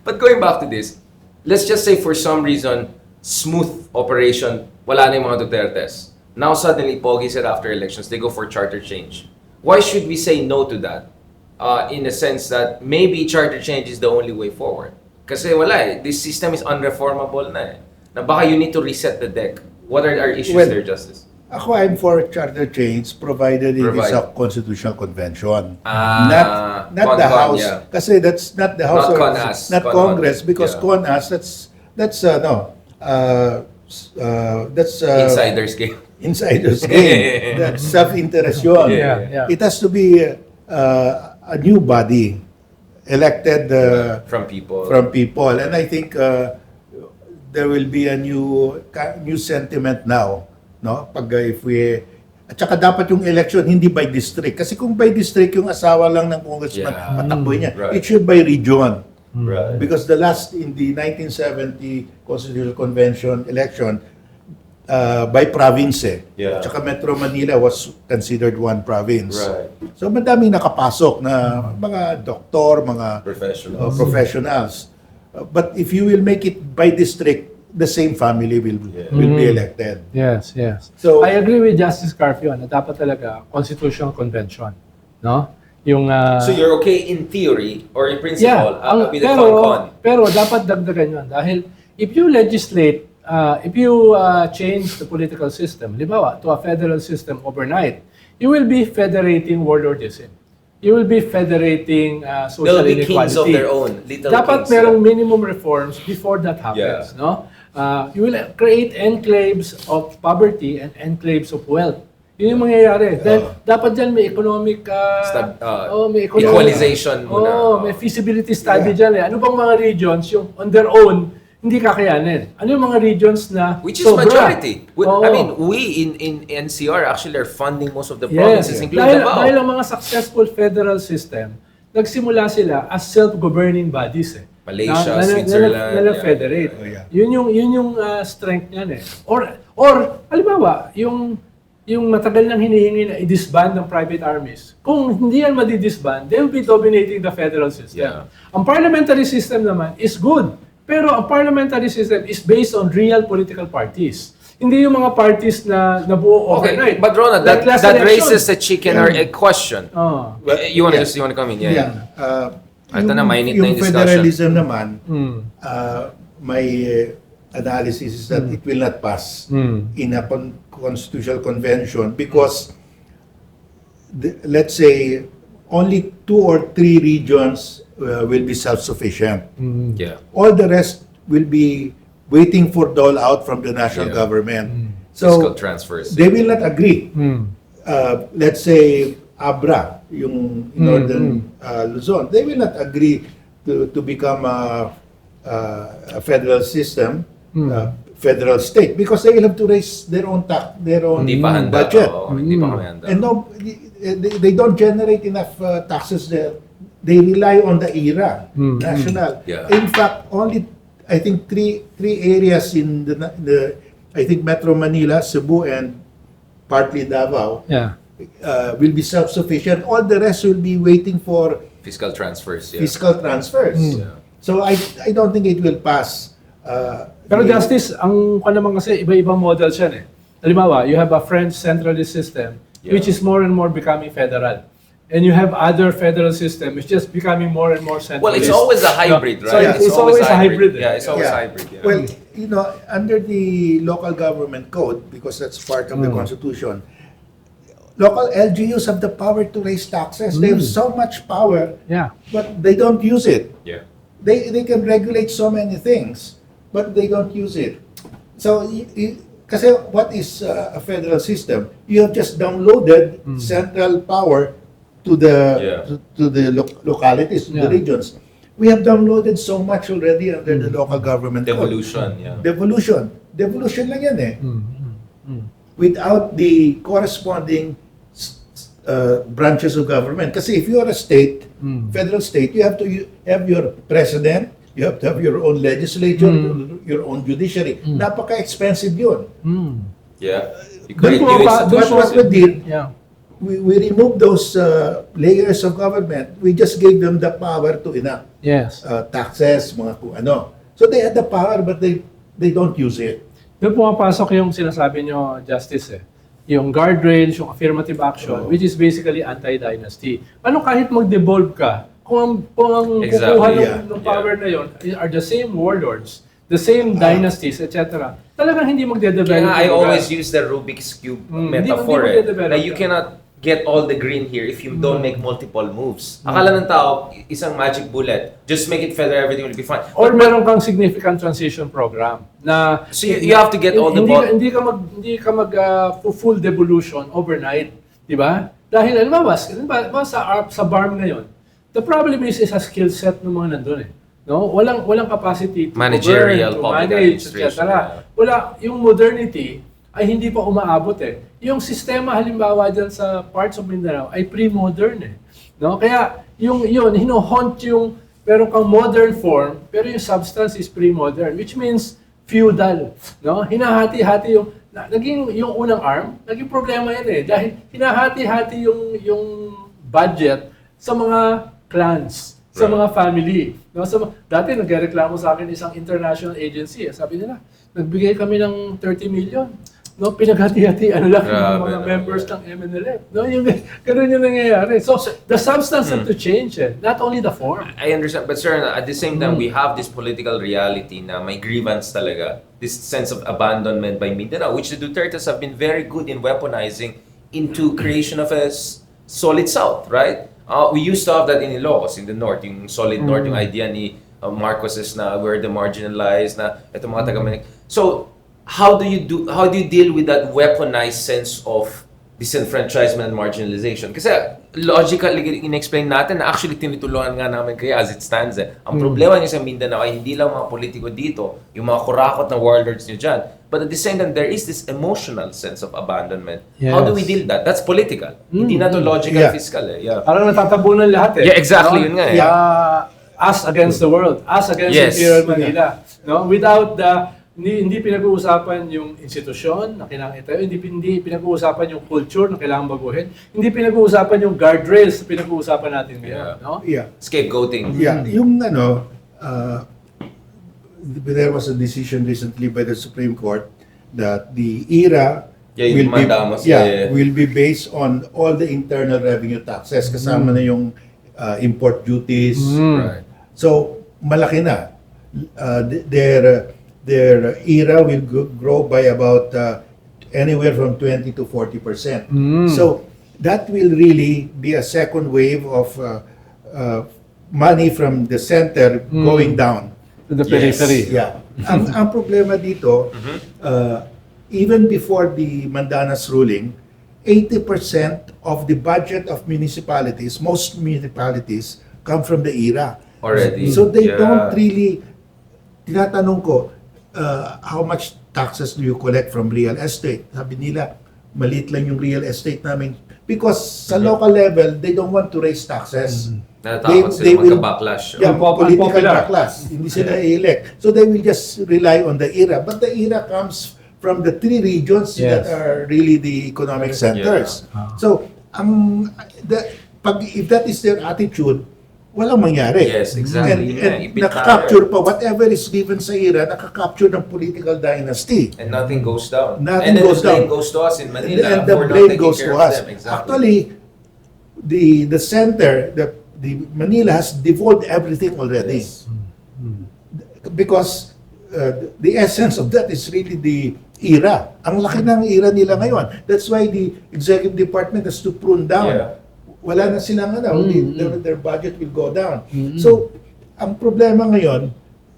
But going back to this, let's just say for some reason, smooth operation, wala na yung mga Dutertes. Now suddenly, Pogi said after elections, they go for charter change. Why should we say no to that? In a sense that maybe charter change is the only way forward. Kasi wala eh. This system is unreformable na eh. Na baka you need to reset the deck. What are our issues there, Justice? Ako, I'm for charter change provided it is a constitutional convention. Not the Con, House. yeah. Kasi that's not the House Not or Con-As. not Con- Congress because yeah. Con-As that's Insiders game. insider's game. That's self-interest yun. Yeah. It has to be a new body elected From people. and I think there will be a new sentiment now, no? Pag if we At saka dapat yung election hindi by district. Kasi kung by district, yung asawa lang ng congressman, Yeah. matakbo niya. Right. It should by region. Right. Because the last, in the 1970 Constitutional Convention election, by province Yeah. At saka Metro Manila was considered one province. Right. So madaming nakapasok na mga doktor, mga professionals. But if you will make it by district, the same family will be elected. Yes, yes. So- I agree with Justice Carpio na dapat talaga constitutional convention, no? Yung So you're okay in theory or in principle yeah, with the con-con? pero dapat dagdagan 'yon dahil if you legislate, if you change the political system, halimbawa to a federal system overnight, you will be federating warlordism. You will be federating social They'll be inequality. kings of their own, little Dapat kings. merong minimum reforms before that happens, Yeah. no? You will create enclaves of poverty and enclaves of wealth. Yun yung mangyayari. Then, dapat dyan may economic... may equalization muna. may feasibility study dyan eh. Ano bang mga regions yung on their own hindi kakayanin? Ano yung mga regions na Which is sobra? majority. Oo. I mean, we in NCR actually are funding most of the Yes. provinces, including Davao. Dahil ang mga successful federal system, nagsimula sila as self-governing bodies eh. Malaysia, Switzerland, federate. Oh, yeah. Yun yung strength niyan eh. Or halimbawa, yung matagal nang hinihingi na i-disband ng private armies. Kung hindi yan madi-disband, they will be dominating the federal system. Yeah. Ang parliamentary system naman is good. Pero ang parliamentary system is based on real political parties. Hindi yung mga parties na nabuo Okay, overnight. but Ronald, Like last that election. raises a chicken or egg question. Oh. You want to come in? Yeah. Ito na, mainit na yung discussion. Federalism naman, Mm. may analysis is that it will not pass in a constitutional convention because let's say only 2 or 3 regions will be self-sufficient. Yeah. All the rest will be waiting for dole out from the national government. Fiscal So transfers. they will not agree. Let's say Abra, yung northern Luzon, they will not agree to become a federal system, federal state, because they will have to raise their own Hindi pa handa. budget. Oo, hindi pa kami handa. And no, they don't generate enough taxes there. They rely on the IRA, national. Yeah. In fact, only I think three areas in the I think Metro Manila, Cebu, and partly Davao Yeah. will be self-sufficient. All the rest will be waiting for Fiscal transfers. Yeah. fiscal transfers. Yeah. So I don't think it will pass. Pero the- Justice, ang naman kasi iba-ibang models yan eh. Halimbawa, you have a French centralist system which is more and more becoming federal. And you have other federal system which is becoming more and more centralist. Well, it's always a hybrid, So right? it's always a hybrid. Yeah, it's always Yeah. hybrid. Yeah. Well, you know, under the local government code, because that's part of the Constitution, local LGUs have the power to raise taxes. They have so much power, Yeah. but they don't use it. yeah. They can regulate so many things, but they don't use it. So, kasi what is a federal system? You have just downloaded central power to the localities, to the Yeah. regions. We have downloaded so much already under the local government code. Devolution. Yeah. Devolution lang yan eh. Without the corresponding branches of government. Kasi if you are a state, federal state, you have to have your president, you have to have your own legislature, your own judiciary. Napaka-expensive yun. Yeah. You Doon create po new pa- doon institutions. po- What we did, Yeah. we removed those layers of government. We just gave them the power to enact Yes. taxes, mga kung ano. So they had the power, but they don't use it. Doon pumapasok yung sinasabi nyo, Justice eh. Yung guardrails, yung affirmative action, which is basically anti-dynasty. Ano kahit mag-devolve ka, kung ang Exactly, kukuha yeah. ng power na yon are the same warlords, the same dynasties, etc. Talagang hindi magde-develop. Kaya nga, I yung always lugar. use the Rubik's Cube Hindi metaphor. magde-develop Na you ka. cannot get all the green here if you don't make multiple moves. Akala ng tao, isang magic bullet, just make it feather, everything will be fine. Or meron kang significant transition program na So you have to get all the hindi ka mag full devolution overnight, di ba? Dahil halimbawa sa BARM ngayon, the problem is a skill set ng mga nandun eh. No? Walang capacity to Managerial govern, to public manage, administration, etc. Wala yung modernity, ay hindi pa umaabot eh. Yung sistema halimbawa dyan sa parts of Mindanao ay pre-modern eh. No? Kaya yun, hino-haunt yung meron kang modern form, pero yung substance is pre-modern, which means feudal. No? Hinahati-hati naging yung unang arm, naging problema yan eh. Dahil hinahati-hati yung budget sa mga clans, sa mga family. No? Dati nagreklamo sa akin isang international agency. Sabi nila, nagbigay kami ng 30 million. No, pinaghati-hati yung mga members ng MNLF. No, ganun yung nangyayari. So, the substance have to change not only the form. I understand. But sir, at the same time, we have this political reality na may grievance talaga. This sense of abandonment by Mindanao, which the Dutertes have been very good in weaponizing into creation of a solid South, right? We used to have that in Ilocos, in the North, yung solid North, yung idea ni Marcoses na we're the marginalized, na ito mga taga-Manik. So, how do you deal with that weaponized sense of disenfranchisement and marginalization? Kasi logically in-explain natin na actually tinutulungan nga namin kayo as it stands eh. Ang problema niyo sa Mindanao ay hindi lang mga politiko dito, yung mga kurakot na warlords niyo dyan. But at the same time, there is this emotional sense of abandonment. Yes. How do we deal that? That's political. Hindi na to logical, fiscal eh. Yeah. Parang natatabunan lahat eh. Yeah, exactly. Yun nga eh. Us against the world. Us against Imperial Manila. No? Without hindi pinag-uusapan yung institusyon na kailangan itayo, hindi pinag-uusapan yung culture na kailangan baguhin, hindi pinag-uusapan yung guardrails na pinag-uusapan natin ngayon. No? Yeah. Scapegoating. Yeah, yung there was a decision recently by the Supreme Court that the ERA will be based on all the internal revenue taxes, kasama na yung import duties. Right. So, malaki na. Their ERA will grow by about anywhere from 20 to 40%. So, that will really be a second wave of money from the center going down. To the periphery. Yeah. ang problema dito, even before the Mandanas ruling, 80% of the budget of municipalities, most municipalities, come from the ERA. Already. So they don't really, tinatanong ko, how much taxes do you collect from real estate? Sabi nila, maliit lang yung real estate namin. Because sa local level, they don't want to raise taxes. Natatakot sila magka-backlash. Yeah, political backlash. Hindi sila i-elect. So they will just rely on the ERA. But the ERA comes from the three regions that are really the economic centers. So, if that is their attitude, walang mangyari. Yes, exactly. And nakaka-capture pa, whatever is given sa ERA, nakaka-capture ng political dynasty. And nothing goes down. Nothing and goes then the blame down. goes to us in Manila. And the for not blame taking goes care to of us. them. Exactly. Actually, the center, the Manila has devolved everything already. Yes. Because the essence of that is really the ERA. Ang laki ng ERA nila ngayon. That's why the executive department has to prune down. Yeah. Wala na silang their budget will go down. So, ang problema ngayon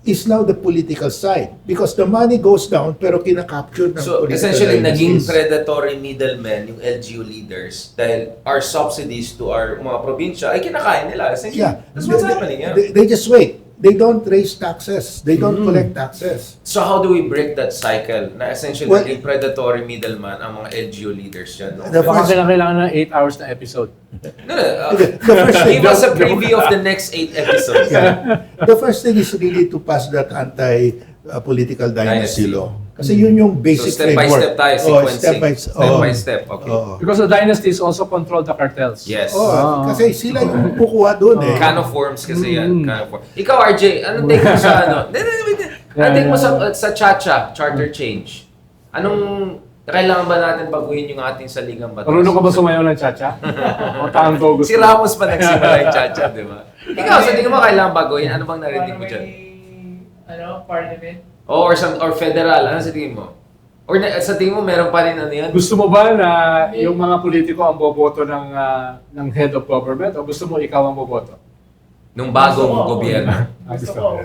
is now the political side. Because the money goes down pero kinakapture ng So, political essentially, naging dynasties. predatory middlemen yung LGU leaders dahil our subsidies to our mga probinsya ay kinakain nila. Essentially, Yeah. that's what's happening. Yeah. They just wait. They don't raise taxes. They don't collect taxes. So, how do we break that cycle na essentially Well, naging predatory middleman ang mga LGU leaders dyan? No? The Baka first- kailangan ng 8 hours na episode. No, no. The first thing- Give us a preview of the next 8 episodes. Yeah. The first thing is really to pass that anti-political dynasty Dynasty. law. Kasi yun yung basic So, step by framework. step tayo, Oh, sequencing. step by step, okay. Because the dynasties also control the cartels. Yes. Kasi sila yung kukuha doon eh. Can of worms kasi yan. Can of worms. Ikaw, RJ, anong take mo sa ano? Anong take mo sa Chacha, charter change? Anong kailangan ba natin baguhin yung ating saligang batas? Marunong ka ba sumayaw ng cha-cha? O tango gusto? Si Ramos pa nagsimula yung Chacha, di ba? Ikaw, sa tingin mo kailangan baguhin? Ano bang narinig mo dyan? Parliament. Or federal, ano sa tingin mo? Or sa tingin mo meron pa rin ano yan? Gusto mo ba na yung mga politiko ang boboto ng head of government o gusto mo ikaw ang boboto? Nung bagong Gusto ko. gobyerno. Gusto ko.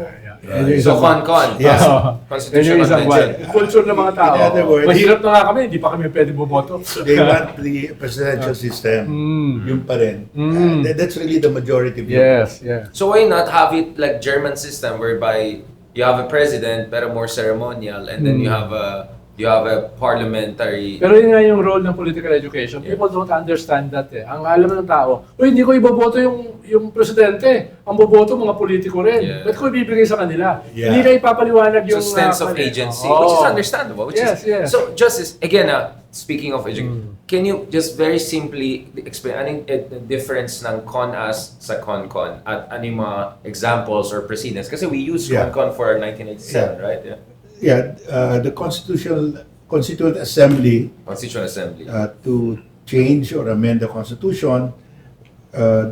So, con. Yeah. Constitutional convention. Culture ng mga tao. In other words- Mahirap na nga kami, hindi pa kami pwede boboto. They want the presidential system. Yung pa rin. That's really the majority view. Yes, yes. So why not have it like German system whereby you have a president pero more ceremonial and then you You have a parliamentary... Pero yun nga yung role ng political education. People don't understand that eh. Ang alam ng tao, hindi ko iboboto yung presidente. Ang boboto mga politiko rin. Yeah. Ba't ko ibibigay sa kanila? Yeah. Hindi na ipapaliwanag yung... So, sense of agency, Oh. which is understandable. Yes. So, Justice, again, speaking of education, can you just very simply explain anong difference ng CONAS sa CONCON at ano yung mga examples or precedents? Kasi we used CONCON for 1987, right? The Constituent Assembly Constituent Assembly. to change or amend the Constitution,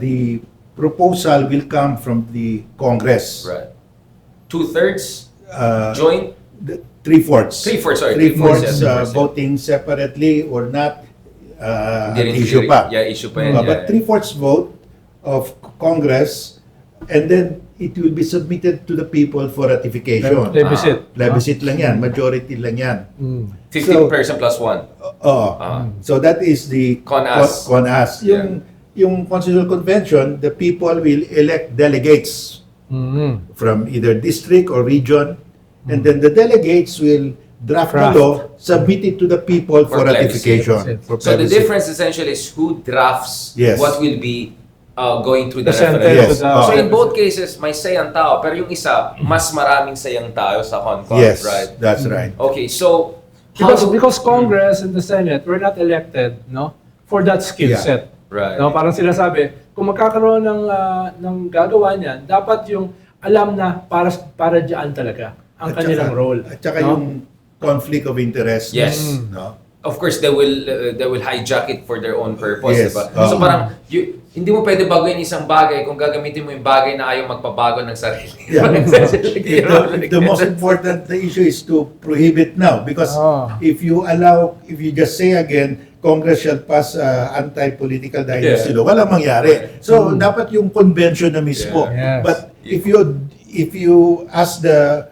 the proposal will come from the Congress. Right. 2/3 Uh, joint? Three-fourths. Three-fourths, sorry. Three-fourths, Three-fourths, yeah. voting separately or not, Hindi rin issue clear. pa. Yeah, issue pa yan. But three-fourths vote of Congress, and then it will be submitted to the people for ratification. Plebiscite. Plebiscite lang yan, majority lang yan. 15% plus 1. So that is the CONAS. CONAS. Yung Constitutional Convention, the people will elect delegates from either district or region, and then the delegates will draft the law, submit it to the people for ratification. For So the plebiscite. difference essentially is who drafts Yes. what will be going through the Presented referendum. Yes. to So the- in both cases, may say ang tao, pero yung isa, mas maraming say ang tao sa CONCON, Yes, right? that's right. Okay, so how Because Congress and the Senate were not elected, no, for that skill Yeah. set. Right. No, parang sinasabi, kung magkakaroon ng gagawa niyan, dapat yung alam na para diyan talaga ang kanilang role. At saka no? yung conflict of interest. Yes. No? of course they will hijack it for their own purpose, Yes. diba? So parang hindi mo pwede baguhin isang bagay kung gagamitin mo yung bagay na ayaw magpabago ng sarili. Yeah. The most important issue is to prohibit now, because if you just say again, Congress shall pass anti-political dynasty law, walang mangyari. So dapat yung convention na mismo. Yeah. Yes. But if you ask the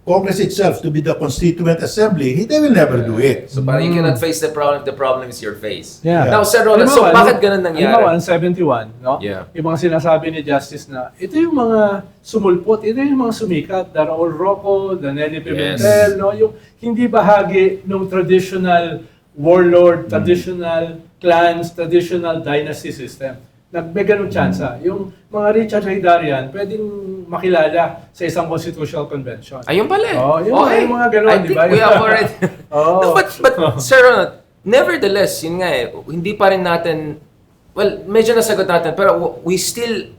Congress itself to be the constituent assembly, they will never do it. So parang you cannot face the problem if the problem is your face. Yeah. Now, Sir Ronald, so bakit ganun nangyari? Halimbawa, 71, no? Yeah. Yung mga sinasabi ni Justice na, ito yung mga sumulpot, ito yung mga sumikat, the Raul Rocco, the Nelly Pimentel, no? Yung hindi bahagi ng traditional warlord, traditional clans, traditional dynasty system. May ganun tsansa. Yung mga Richard Haydarian, pwedeng makilala sa isang constitutional convention. Ayun pala. Yung mga ganun, I di think ba? we have already... No, but Sir Ronald, nevertheless, yun nga hindi pa rin natin... Well, medyo nasagot natin, pero we still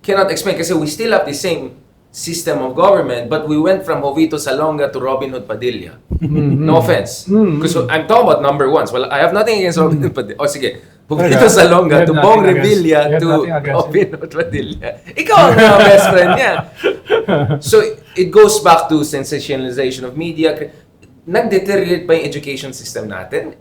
cannot explain kasi we still have the same system of government, but we went from Jovito Salonga to Robin Hood Padilla. No offense. Because I'm talking about number ones. Well, I have nothing against Robin Hood Padilla. Sige. Jovito Salonga to Bong Revilla to Robin Hood Padilla. Ikaw ang best friend niya. So, it goes back to sensationalization of media. Nag-deteriorate ba yung education system natin?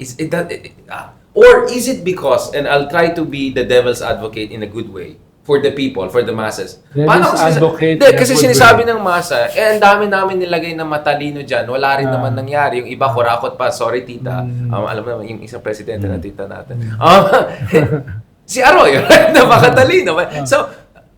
Or is it because, and I'll try to be the devil's advocate in a good way, for the people, for the masses. Kasi sinasabi ng masa, ang dami namin nilagay na matalino dyan, wala rin naman nangyari. Yung iba, kurakot pa, sorry tita. Alam mo naman, yung isang presidente na tita natin. Si Arroyo, na makatalino. So,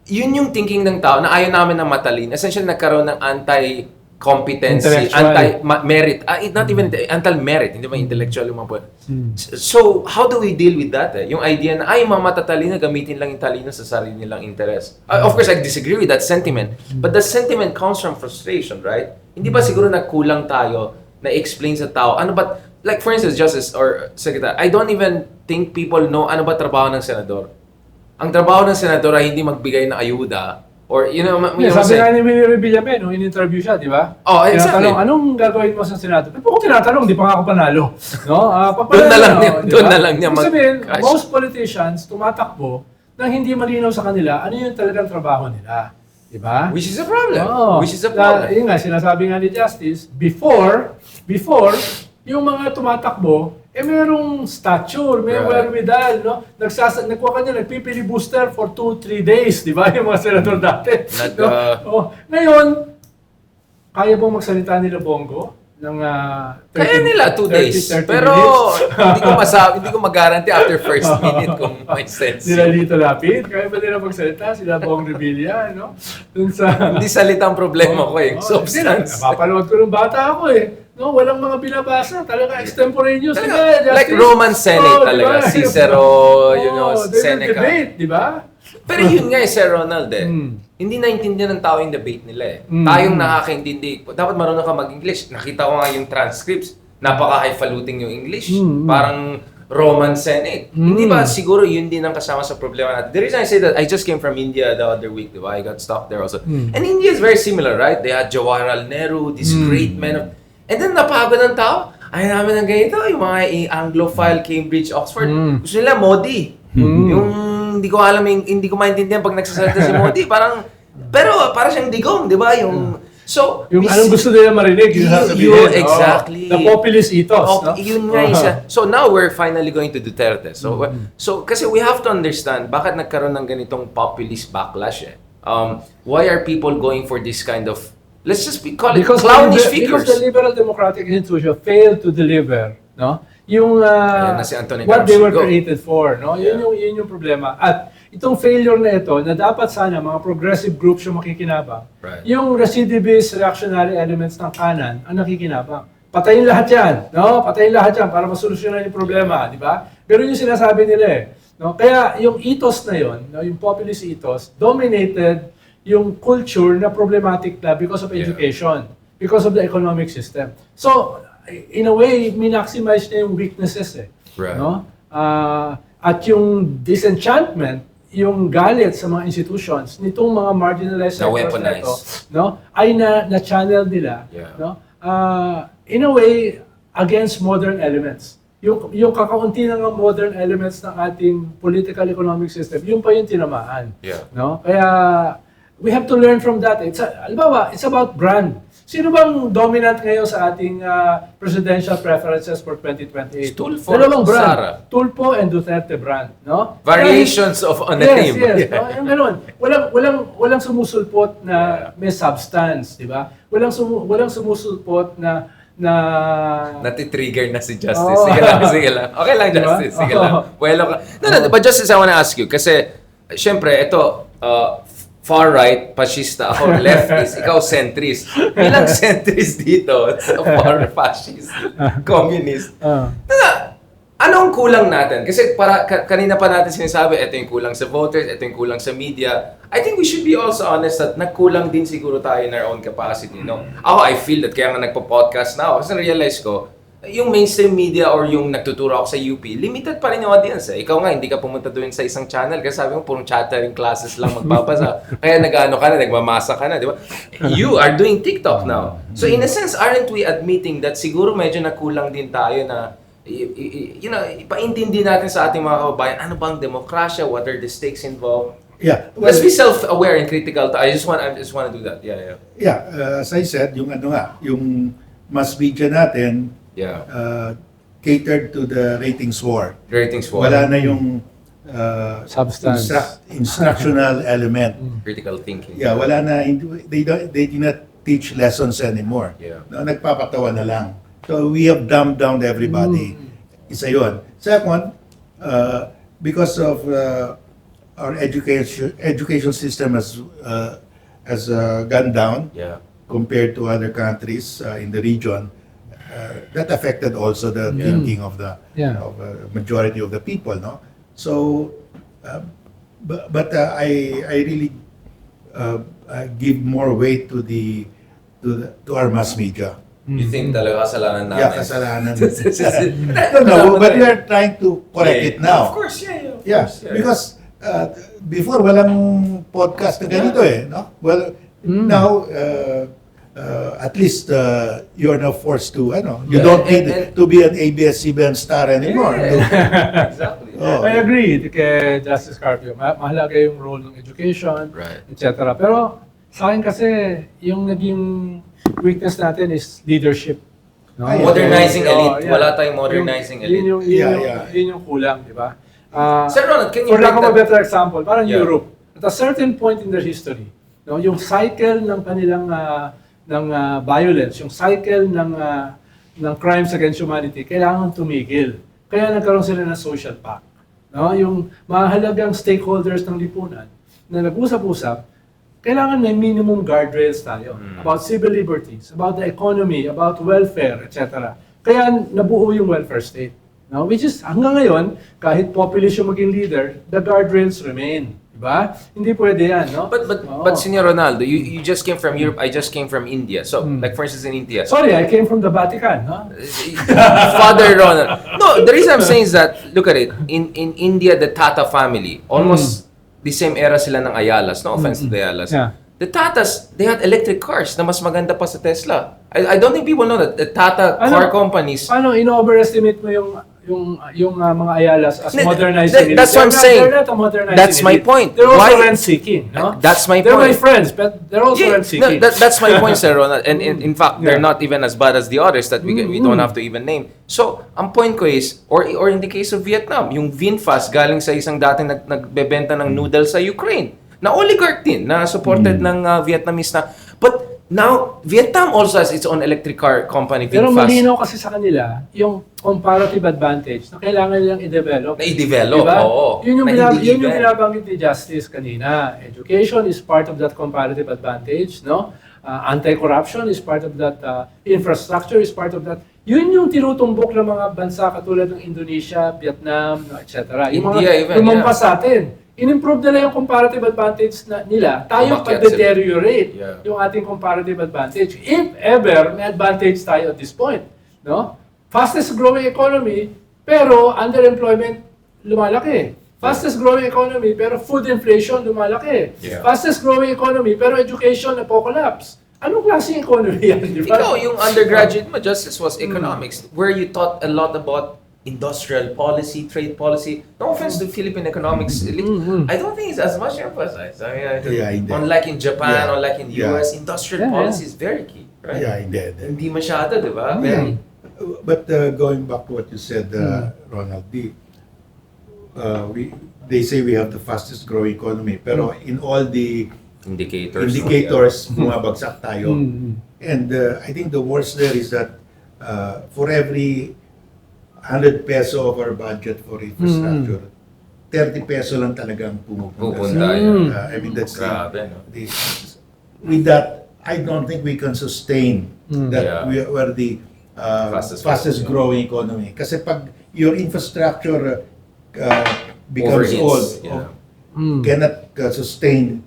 yun yung thinking ng tao, na ayaw namin ng matalino. Essentially, nagkaroon ng anti-competency, anti-merit, not even anti-merit, hindi ba intellectual yung mga point. So, how do we deal with that? Yung idea na, mga matatalino, gamitin lang yung talino sa sarili nilang interest. Of course, I disagree with that sentiment. But the sentiment comes from frustration, right? Hindi ba siguro nagkulang tayo na explain sa tao, ano ba, like for instance, Justice or Secretary, I don't even think people know ano ba trabaho ng senador. Ang trabaho ng senador ay hindi magbigay ng ayuda. Or, sabi nga ni Willie Villamen, nung in-interview siya, di ba? Oh, exactly. Tinatanong, anong gagawin mo sa Senado? Pero kung tinatanong, di pa nga ako panalo. No? Doon na lang niya sabihin, most politicians tumatakbo nang hindi malinaw sa kanila ano yung talagang trabaho nila. Di ba? Which is a problem. Which is a Oh. problem. Yun nga, sinasabi nga ni Justice, before, yung mga tumatakbo, merong stature, may wherewithal, no? Nagkuha ka niya, nagpipili-booster for 2-3 days, di ba? Yung mga senador dati. Ngayon, kaya bang magsalita nila Bongo? Ng 30, kaya nila 2 days. 30 pero minutes? hindi ko mag-guarantee after first minute kung may sense. Sila Lito Lapid, kaya ba nila magsalita? Sila Bong Revilla, no? Dun sa... Hindi salitang problema ko substance. Napapanood ko nung bata ako No, walang mga binabasa. Talaga extemporaneous. Talaga, Diba? like Roman Senate talaga. Diba? Cicero, They will Seneca. debate, di ba? Pero yun nga Sir Ronald hindi naintindihan ng tao yung debate nila Tayong nakakaintindi. Dapat marunong ka mag-English. Nakita ko nga yung transcripts. Napaka-highfalutin yung English. Parang Roman Senate. Hindi ba siguro yun din ang kasama sa problema natin? The reason I say that, I just came from India the other week, diba? I got stuck there also. And India is very similar, right? They had Jawaharlal Nehru, this great man of... And then napagod ng tao. Ay namin ng ganito, yung mga Anglophile, Cambridge, Oxford. Gusto nila Modi. Yung hindi ko alam, hindi ko maintindihan pag nagsasalita si Modi. Pero para siyang digong, di ba? So, yung anong gusto nila marinig, yun sasabihin. Exactly. The populist ethos. No? Yun nga isa. So now we're finally going to Duterte. So kasi we have to understand bakit nagkaroon ng ganitong populist backlash why are people going for this kind of, let's just call it clownish figures? Because the liberal democratic institution failed to deliver, no? Yung Ayan na si Anthony what they were Garcia. created for, no? Yun yung problema. At itong failure na ito, na dapat sana mga progressive groups yung makikinabang, yung recidivist reactionary elements ng kanan ang nakikinabang. Patayin lahat yan, no? Patayin lahat yan para masolusyonan yung problema, di ba? Pero yung sinasabi nila no? Kaya yung ethos na yon, no? Yung populist ethos, dominated yung culture na problematic na because of education, because of the economic system. So, in a way, minaximize niya yung weaknesses no? At yung disenchantment, yung galit sa mga institutions nitong mga marginalized sectors na ito, no? Ay na-channel nila, no? In a way, against modern elements. Yung kakaunti ng modern elements ng ating political economic system, yung pa yung tinamaan. No? Kaya, we have to learn from that. It's about brand. Sino bang dominant ngayon sa ating presidential preferences for 2028? Tulfo, Dalawang brand. Sara. Tulfo and Duterte brand, no? Variations of on a name. Yes. No? Yung ganun. Walang sumusulpot na may substance, di ba? Walang sumusulpot na natitrigger na si Justice. Sige lang. Okay lang, Justice. Sige lang. Well, no, but Justice, I wanna ask you. Kasi, syempre, ito, far right, fascista ako, leftist, ikaw centrist. Bilang centrist dito, far fascist, communist. Anong kulang natin? Kasi kanina pa natin sinasabi, ito yung kulang sa voters, ito yung kulang sa media. I think we should be also honest that nagkulang din siguro tayo in our own capacity. No? Ako, I feel that kaya nga nagpo-podcast na ako. Kasi na-realize ko, yung mainstream media or yung nagtuturo ako sa UP, limited pa rin yung audience. Ikaw nga, hindi ka pumunta doon sa isang channel kasi sabi mo, purong chattering classes lang magpapasa. Kaya nag-ano ka na, nagmamasa ka na, di ba? You are doing TikTok now. So in a sense, aren't we admitting that siguro medyo nakulang din tayo na ipaintindi natin sa ating mga kababayan, ano bang demokrasya, what are the stakes involved? Yeah. Let's be self-aware and critical. I just want to do that. As I said, yung mass media natin, catered to the ratings war. Wala na yung substance, instructional element. Critical thinking. Wala na. They do not teach lessons anymore. No, nagpapatawa na lang. So we have dumbed down everybody. Isa yun. Second, because of our education system has gone down compared to other countries in the region. That affected also the thinking of the majority of the people, no? So, but I really give more weight to our mass media. You think talaga kasalanan natin? Yeah, kasalanan. No, but we are trying to correct it now. Of course, Because before walang podcast na ganito no? Well, now at least you're now forced to, you don't need to be an ABS-CBN star anymore. Exactly. I agree kay Justice Carpio. Mahalaga yung role ng education, etc. Pero sa akin kasi, yung naging weakness natin is leadership. No? Modernizing elite. Wala tayong modernizing elite. Yun yung kulang, di ba? Sir Ronald, can you for lack of a better example, parang Europe, at a certain point in their history, no, yung cycle ng kanilang ng violence, yung cycle ng crimes against humanity, kailangan tumigil. Kaya nagkaroon sila ng social pact. No? Yung mahalagang stakeholders ng lipunan na nag-usap-usap, kailangan may minimum guardrails tayo about civil liberties, about the economy, about welfare, etc. Kaya nabuo yung welfare state. No? Which is, hanggang ngayon, kahit populist yung maging leader, the guardrails remain. Diba? Hindi pwede yan, no? But Senor Ronaldo, you just came from Europe, I just came from India. So, like for instance in India. Sorry, I came from the Vatican, no? Father Ronald. No, the reason I'm saying is that, look at it, in India, the Tata family, almost the same era sila ng Ayalas. No offense to the Ayalas. Yeah. The Tatas, they had electric cars na mas maganda pa sa Tesla. I don't think people know that the Tata car companies... In-overestimate mo yung mga Ayalas as modernizing. That's what I'm saying. They're not a modernizing. That's my point. They're also Why? rent-seeking. No? That's my They're point. my friends, but they're also rent-seeking. That's my point, Sir Ronald. And in fact, they're not even as bad as the others that we don't have to even name. So, ang point ko is, or in the case of Vietnam, yung VinFast galing sa isang dating nagbebenta ng noodles sa Ukraine, na oligarch din, na supported ng Vietnamese na. But now, Vietnam also has its own electric car company, VinFast. Pero malinaw kasi sa kanila yung comparative advantage na kailangan nilang i-develop. Na i-develop, diba? oo. Yun yung, Na hindi yun yung given. binabanggit ni Justice kanina. Education is part of that comparative advantage, no? Anti-corruption is part of that. Infrastructure is part of that. Yun yung tinutumbok ng mga bansa katulad ng Indonesia, Vietnam, no, etc. Yung mga India even, lumampas sa atin. In-improve nila yung comparative advantage nila. Tayo Umakyat pa-deteriorate sila. yung ating comparative advantage. If ever, may advantage tayo at this point. No? Fastest growing economy, pero underemployment lumalaki. Fastest growing economy, pero food inflation lumalaki. Yeah. Fastest growing economy, pero education napo-collapse. Anong klaseng economy yan? Di ba? Ikaw, yung undergraduate mo, Justice, was economics, where you taught a lot about industrial policy, trade policy. No offense to Philippine economics. I don't think it's as much emphasized. I mean, unlike in Japan, unlike in the US, industrial policy is very key, right? Yeah, indeed. Hindi masyado, di ba? Very. But going back to what you said, Ronald, they say we have the fastest growing economy, pero in all the indicators, bumabagsak tayo. And I think the worst there is that for every 100 peso of our budget for infrastructure, 30 peso lang talagang pumupunta. I mean, that's grabe, no? With that, I don't think we can sustain that we're the fastest growing economy. Kasi pag your infrastructure becomes Overheats, old, cannot sustain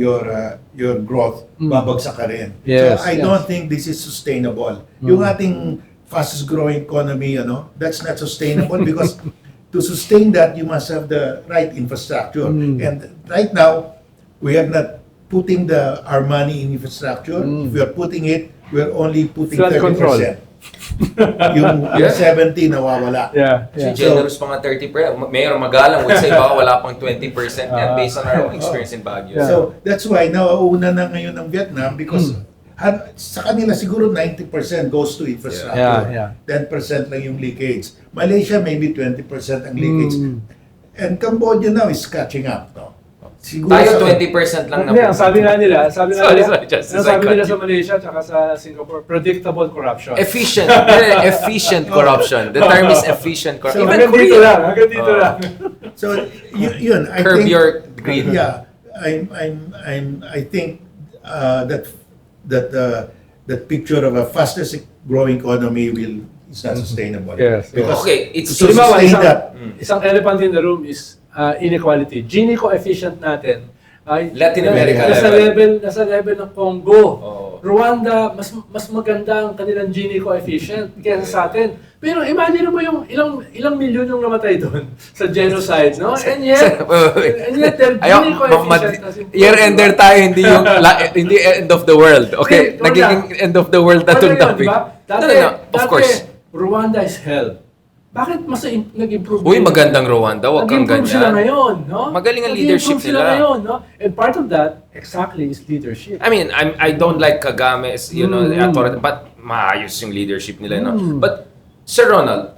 your growth, babagsak ka rin. Yes, so I don't think this is sustainable. Yung ating fastest growing economy, that's not sustainable because to sustain that, you must have the right infrastructure. And right now, we are not putting our money in infrastructure. If we are putting it, we are only putting Flood 30%. control. yung 70 nawawala. Si generous pa nga 30%. Mayor Magalang would say baka wala pang 20% yan based on our own experience in Baguio. So that's why nauuna na ngayon ng Vietnam because sa kanila siguro 90% goes to infrastructure. 10% lang yung leakage. Malaysia maybe 20% ang leakage. And Cambodia now is catching up. No? Siguro Tayo 20% lang Hindi, ang sabi nga nila, Sorry, Justice, ang sabi I nila cut sa Malaysia at sa Singapore, predictable corruption. Efficient corruption. The term is efficient So, corruption. hanggang dito lang, hanggang dito lang. So yun, I Curb think your greed. Yeah, I think that picture of a fastest growing economy is not sustainable. Yes. Because Okay, it's to Halimbawa, sustain that, isang elephant in the room is inequality. Gini coefficient natin ay Latin America nasa level ng Congo. Rwanda, mas maganda ang kanilang Gini coefficient kaysa sa atin. Pero imagine mo yung ilang milyon yung namatay doon sa genocide, no? And yet their Gini coefficient year-ender tayo, hindi end of the world. Okay, nagiging end of the world na itong topic. Of course. Rwanda is hell. Bakit mas nag-improve? Uy, magandang Rwanda, wag kang Nag-improve sila ganyan. ngayon, no? Magaling ang leadership Nag-improve sila nila. ngayon, no? And part of that, exactly, is leadership. I mean, I don't like Kagame's, authority, but maayos yung leadership nila, no? But, Sir Ronald,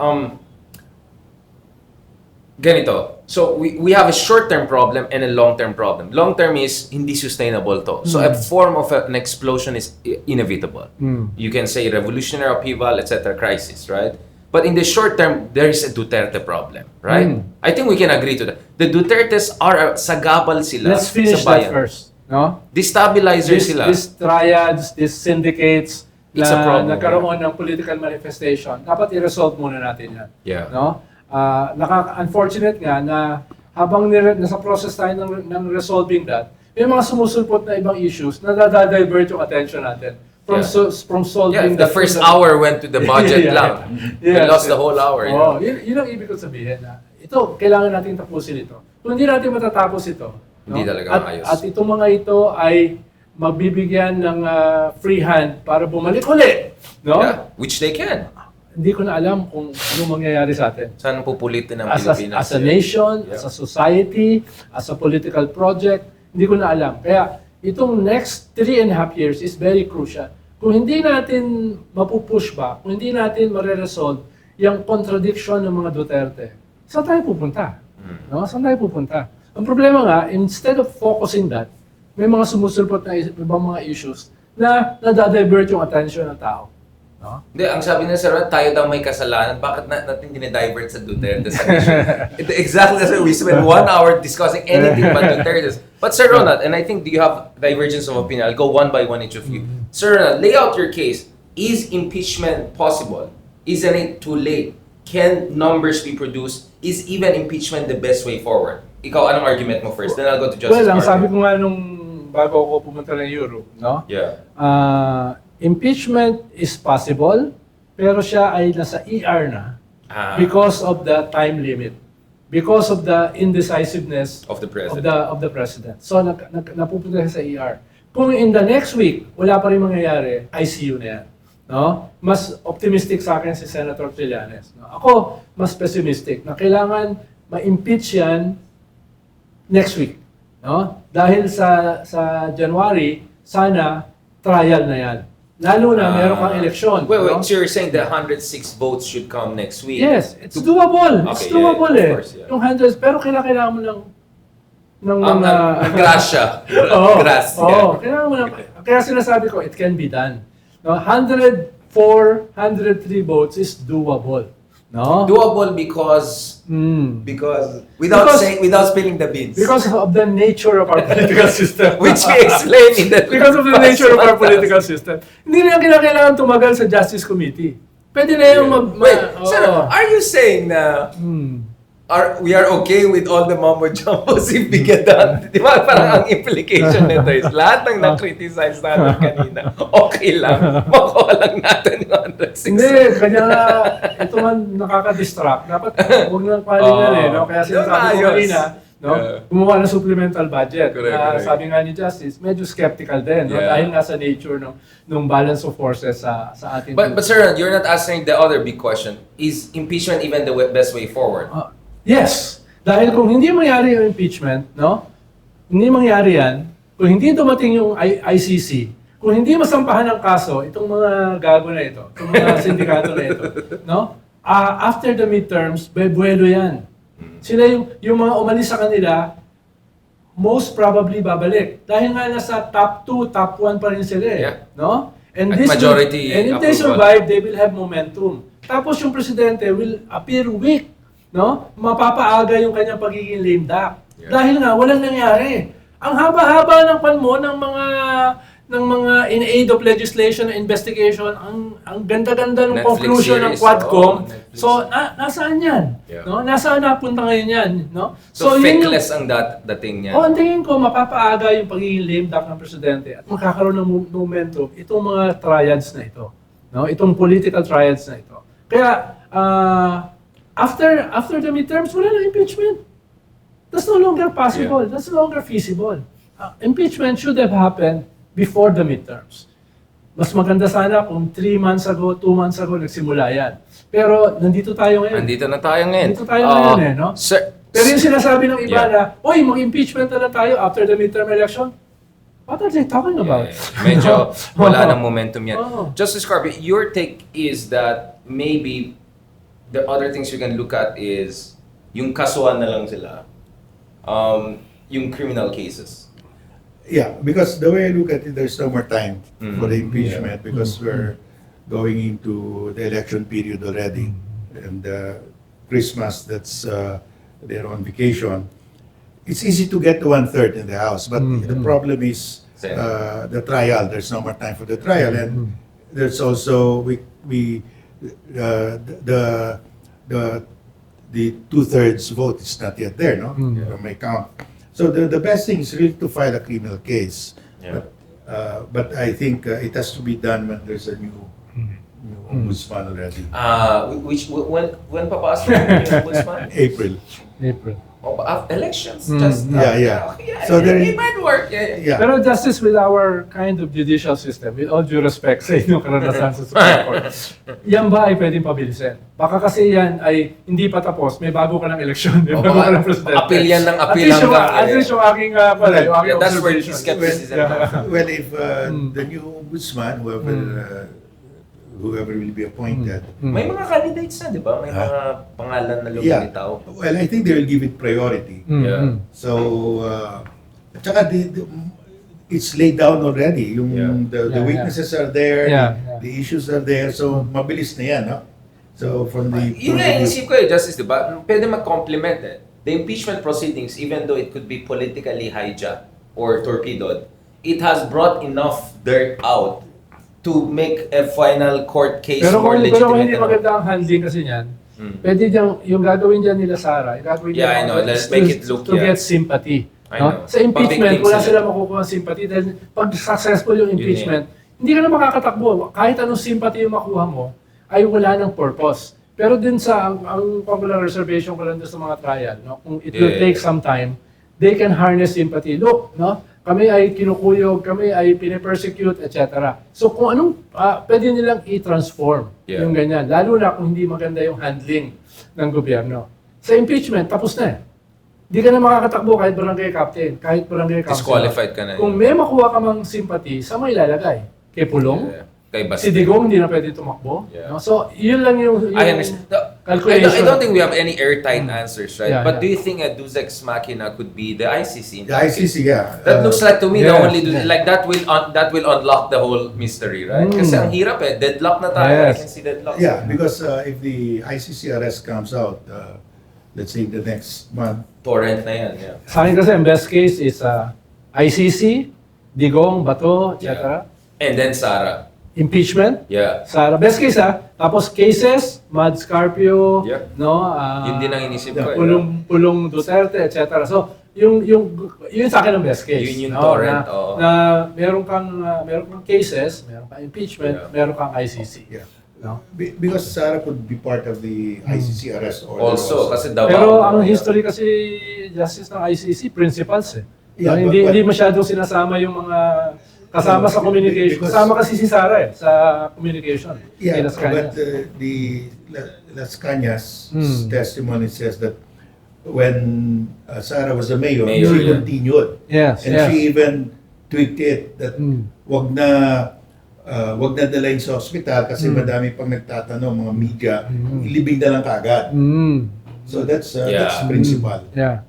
ganito. So, we have a short-term problem and a long-term problem. Long-term is hindi sustainable to. So, a form of an explosion is inevitable. You can say revolutionary upheaval, etc., crisis, right? But in the short term, there is a Duterte problem, right? I think we can agree to that. The Dutertes are sagabal sila Let's finish sa bayan. that first. No? Destabilizer sila. These triads, these syndicates It's a problem, nagkaroon ng political manifestation, dapat i-resolve muna natin yan. Yeah. No? Unfortunate nga na habang nasa process tayo ng resolving that, may mga sumusulpot na ibang issues na nadadivert yung attention natin from solving The first hour went to the budget lang. We Yes. lost the whole hour. Oh, yun ang ibig ko sabihin na ito, kailangan natin tapusin ito. Kung hindi natin matatapos ito, Hindi talaga maayos. At itong mga ito ay magbibigyan ng free hand para bumalik uli. No? Yeah, which they can. Hindi ko na alam kung anong mangyayari sa atin. Saan pupulitin ng As Pilipinas? a nation, as a society, as a political project, hindi ko na alam. Kaya itong next 3.5 years is very crucial. Kung hindi natin mapupush back, kung hindi natin mare-resolve yung contradiction ng mga Duterte, saan tayo pupunta? No? Saan tayo pupunta? Ang problema nga, instead of focusing that, may mga sumusulpot na ibang mga issues na nadadivert yung attention ng tao. No? Hindi, ang sabi na Sir, tayo daw may kasalanan. Bakit natin dinidivert sa Duterte sa issue? Exactly, sir. We spent 1 hour discussing anything but Duterte. But Sir Ronald, and I think you have divergence of opinion. I'll go one by one each of you. Sir Ronald, lay out your case. Is impeachment possible? Isn't it too late? Can numbers be produced? Is even impeachment the best way forward? Ikaw, anong argument mo first? Then I'll go to Justice Well, ang Martin. sabi ko nga nung bago ako pumunta ng Europe, no? Yeah. Impeachment is possible, pero siya ay nasa ER na because of the time limit, because of the indecisiveness Of the president. of the president. So napupunta siya sa ER. Kung in the next week wala pa rin mangyayari, ICU na yan. No? Mas optimistic sa akin si Senator Trillanes. No? Ako, mas pessimistic na kailangan ma-impeach yan next week. No? Dahil sa January, sana trial na yan. Lalo na meron kang eleksyon. Wait, no? so you're saying the 106 votes should come next week? Yes, it's doable. It's Okay, doable yeah, of course, yeah. Yung 100, pero kailangan mo ng mga... Grasya. Oo. Grasya. Oo, kailangan mo ng... Kaya sinasabi ko, it can be done. No, 104, 103 votes is doable. No? Doable because without spilling the beans. Because of the nature of our political system. Which we explained in the Because of the nature of our political system. Hindi na kailangan tumagal sa Justice Committee. Pwede na yung Wait, sir, are you saying na we are okay with all the mumbo jumbos if we get that? Di ba parang ang implication nito is lahat ng na-criticize natin kanina, okay lang. Makuha lang natin yung 106. Hindi, kanya nga, ito man nakaka-distract. Dapat huwag nang palingan no? Kaya sinasabi ko kanina, no? Kumuha ng supplemental budget. Correct. Sabi nga ni Justice, medyo skeptical din. No? Dahil nga sa nature ng balance of forces sa ating... But sir, you're not answering the other big question. Is impeachment even the best way forward? Yes. Dahil kung hindi mangyari yung impeachment, no? Hindi mangyari yan, kung hindi dumating yung ICC, kung hindi masampahan ng kaso, itong mga gago na ito, itong mga sindikato na ito, no? After the midterms, buwelo yan. Sila yung mga umalis sa kanila, most probably babalik. Dahil nga nasa top 2, top 1 pa rin sila no? And At majority and if they approval. survive, they will have momentum. Tapos yung presidente will appear weak. No? Mapapaaga yung kanyang pagiging lame duck. Dahil nga walang nangyari. Ang haba-haba ng panmo ng mga in aid of legislation and investigation, ang ganda-ganda ng Netflix conclusion ng series. Quadcom. Netflix. So nasaan yan? No? Nasaan napunta ngayon yan, no? So yun yung- fakeless ang dating niya. ang tingin ko mapapaaga yung pagiging lame duck ng presidente at magkakaroon ng momentum itong mga triads na ito, no? Itong political triads na ito. Kaya after the midterms, wala na impeachment. That's no longer possible. That's no longer feasible. Impeachment should have happened before the midterms. Mas maganda sana kung 3 months ago, 2 months ago, nagsimula yan. Pero nandito tayo ngayon. Andito na tayo ngayon. Nandito tayo ngayon no? Sir, Pero yung sinasabi ng iba na, oy, mag-impeachment na lang tayo after the midterm election. What are they talking about? medyo wala ng momentum yan. Oo. Justice Carpet, your take is that maybe the other things you can look at is yung kasuhan na lang sila. Yung criminal cases. Yeah, because the way I look at it, there's no more time for the impeachment because we're going into the election period already. And Christmas, that's they're on vacation. it's easy to get to 1/3 in the House, but the problem is the trial. There's no more time for the trial, and there's also the 2/3 vote is not yet there, no? May count. So the best thing is really to file a criminal case. But I think it has to be done when there's a new ombudsman already. When papasok yung ombudsman? April. Elections. Mm. Just Yeah. Okay, So there it is- might work. Yeah. Pero justice, with our kind of judicial system, with all due respect sa inyong karanasan sa Supreme Court, yan ba ay pwedeng pabilisin? Baka kasi yan ay hindi pa tapos, may bago ka ng eleksyon, may bago ka ng presidente. Appeal yan ng appeal At least hanggang. at least yung aking, yung aking That's where observation. the skepticism comes from. Well, if the new ombudsman, whoever will be appointed, May mga candidates na, di ba? May mga pangalan na lumilitaw. well, I think they will give it priority. Yeah. So, at saka it's laid down already. The weaknesses are there, the issues are there, so mabilis na yan, no? So, from the... Yun nga, inisip ko Justice, di ba? Pwede mag-complement The impeachment proceedings, even though it could be politically hijacked or torpedoed, it has brought enough dirt out to make a final court case more legitimate. Pero kung hindi maganda ang handling kasi niyan, pwede yung gagawin dyan nila Sara, gagawin I know. Let's make it look, to get sympathy. I know. Sa impeachment, Pag-victim wala sila. sila makukuha ng sympathy dahil pag successful yung impeachment, hindi ka na makakatakbo. Kahit anong sympathy yung makuha mo, ay wala ng purpose. Pero din sa, ang popular reservation ko lang doon sa mga trial, kung it will take some time, they can harness sympathy. Look, kami ay kinukuyog, kami ay pinipersecute, etc. So kung anong pwede nilang i-transform yung ganyan, lalo na kung hindi maganda yung handling ng gobyerno. Sa impeachment, tapos na Hindi ka na makakatakbo kahit barangay captain, kahit barangay councilor. Disqualified ka na. Kung may makuha ka mang sympathy, saan mo ilalagay? Kay Pulong? Kay Si Digong hindi na pwede tumakbo. Yeah. So, yun lang yung I understand. calculation. I don't think we have any airtight answers, right? Yeah, But yeah. do you think a Deus Ex Machina could be the ICC? The ICC, yeah. That looks like to me the yes, only yes. like that will unlock the whole mystery, right? Kasi ang hirap deadlock na tayo. Yes. I can see deadlock. Yeah, because if the ICC arrest comes out, let's say the next month, Torrent na yan, yeah. Sa akin kasi, ang best case is ICC, Digong, Bato, etc. And then Sara. Impeachment, Yeah. Sara. Best case Tapos cases, Mad Scarpio, Yeah. no? Yun din ang inisip ko. Pulong Duterte, etc. So, yun sa akin ang best case. Yun yung no? torrent, oo. Na meron kang cases, meron kang impeachment, Yeah. meron kang ICC. yeah. No? Because Sara could be part of the ICC arrest order. Also, kasi Davao. Pero ang history kasi, justice ng ICC, principals Yeah, hindi but- hindi masyadong sinasama yung mga kasama sa communication. Because- Kasama kasi si Sara sa communication. Yeah, kay Las Cañas. but the Las Cañas testimony says that when Sara was the mayor, Mayor, she yeah. continued. Yes, And yes. she even tweaked it that wag na dalayin sa ospital kasi madami pang nagtatanong, mga media, ilibing na lang kaagad. So that's principle. Yeah.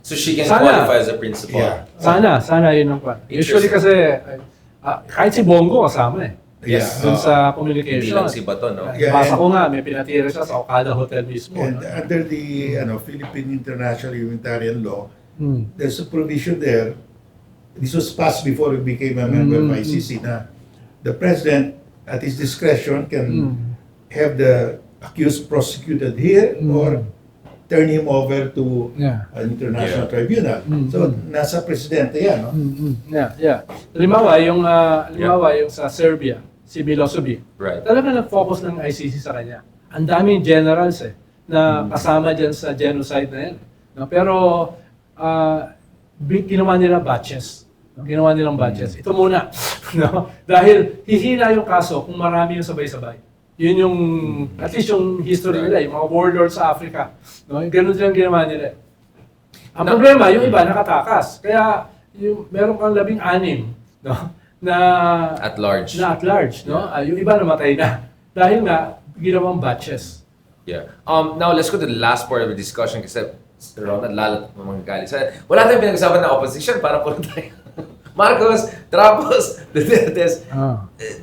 So she can Sana. qualify as a principal. Yeah. Sana yun ang plan. Usually kasi, kahit si Bongo kasama Yes. Dun sa Hindi communication. lang si Bato, no? Yeah, Basa and- ko nga, may pinatira siya sa Okada Hotel mismo. And no? under the Philippine International Humanitarian Law, there's a provision there. This was passed before we became a member of ICC na the president at his discretion can have the accused prosecuted here or turn him over to Yeah. an international tribunal. So nasa presidente yan, no? Yeah. Halimbawa, yung sa Serbia, si Milosevic, Right. talaga nag-focus ng ICC sa kanya. Ang daming generals na kasama dyan sa genocide na yan. No? Pero, ginawa nila batches. No? Ginawa nilang batches. Ito muna. No? Dahil hihina yung kaso kung marami yung sabay-sabay. Yun yung, at least yung history nila, yung mga warlords sa Africa. No? Ganun din ang ginawa nila. Ang problema, yung iba nakatakas. Kaya, meron kang 16, no? Na At large. at large, no? Yung iba namatay na. Dahil nga, ginawang batches. Yeah. Now, let's go to the last part of the discussion kasi Ronald, lalat ng mga galit. So, wala tayong pinag-usapan ng opposition para puro tayo. Marcos, Trapos, Dutertes.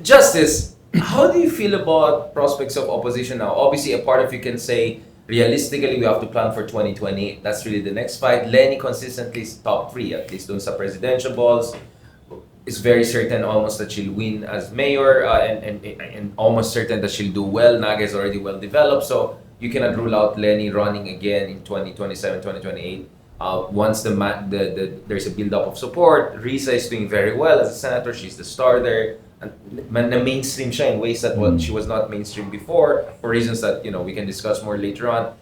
Justice, how do you feel about prospects of opposition now? Obviously, a part of you can say realistically, we have to plan for 2028. That's really the next fight. Lenny consistently is top 3, at least dun sa presidential balls. Is very certain almost that she'll win as mayor, and almost certain that she'll do well. Naga is already well developed, so you cannot rule out Lenny running again in 2027, 2028. Once there's a build-up of support, Risa is doing very well as a senator. She's the star there. And na mainstream siya in ways that she was not mainstream before, for reasons that we can discuss more later on.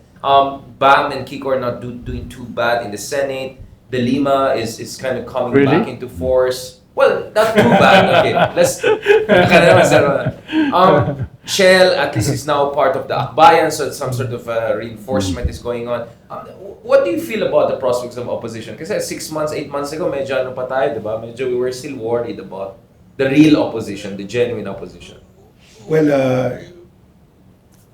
Bam and Kiko are not doing too bad in the Senate. De Lima is kind of coming back into force. Well, not too bad. Okay, let's. Shell at least is now part of the Akbayan, so some sort of reinforcement is going on. What do you feel about the prospects of opposition? Kasi 6 months, 8 months ago, medyo ano pa tayo, diba? Medyo we were still worried about the real opposition, the genuine opposition. Well,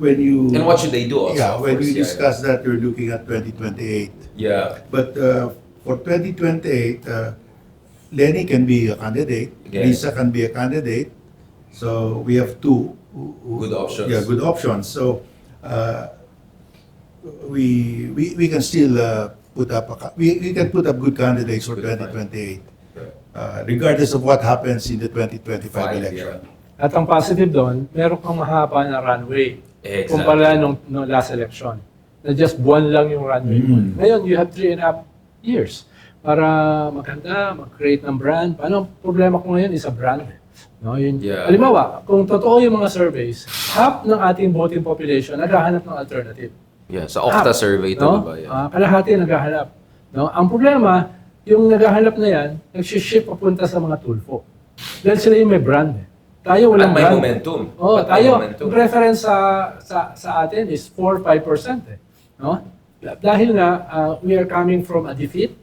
when you... And what should they do also? Yeah, when we discuss that, you're looking at 2028. Yeah. But for 2028, Lenny can be a candidate, Lisa can be a candidate. So we have two Good options. Yeah, good options. So we can still put up we can put up good candidates for 2028, regardless of what happens in the 2025 election. At ang positive doon, meron kang mahaba na runway. Exactly. Kumpara nung last election. Na just buwan lang yung runway mo. Ngayon, you have 3.5 years para maganda, mag-create ng brand. Paano ang problema ko ngayon is a brand. No, yun. Yeah. Halimbawa, kung totoo yung mga surveys, half ng ating voting population naghahanap ng alternative. Yeah, sa Okta survey ito, no? diba? Yeah. Kalahati naghahanap. No? Ang problema, yung naghahanap na yan, nag-shift papunta sa mga tulfo. Dahil sila yung may brand. Tayo walang At may brand. momentum. Oh, At may tayo, momentum. yung preference sa atin is 4-5%. No? Dahil nga, we are coming from a defeat,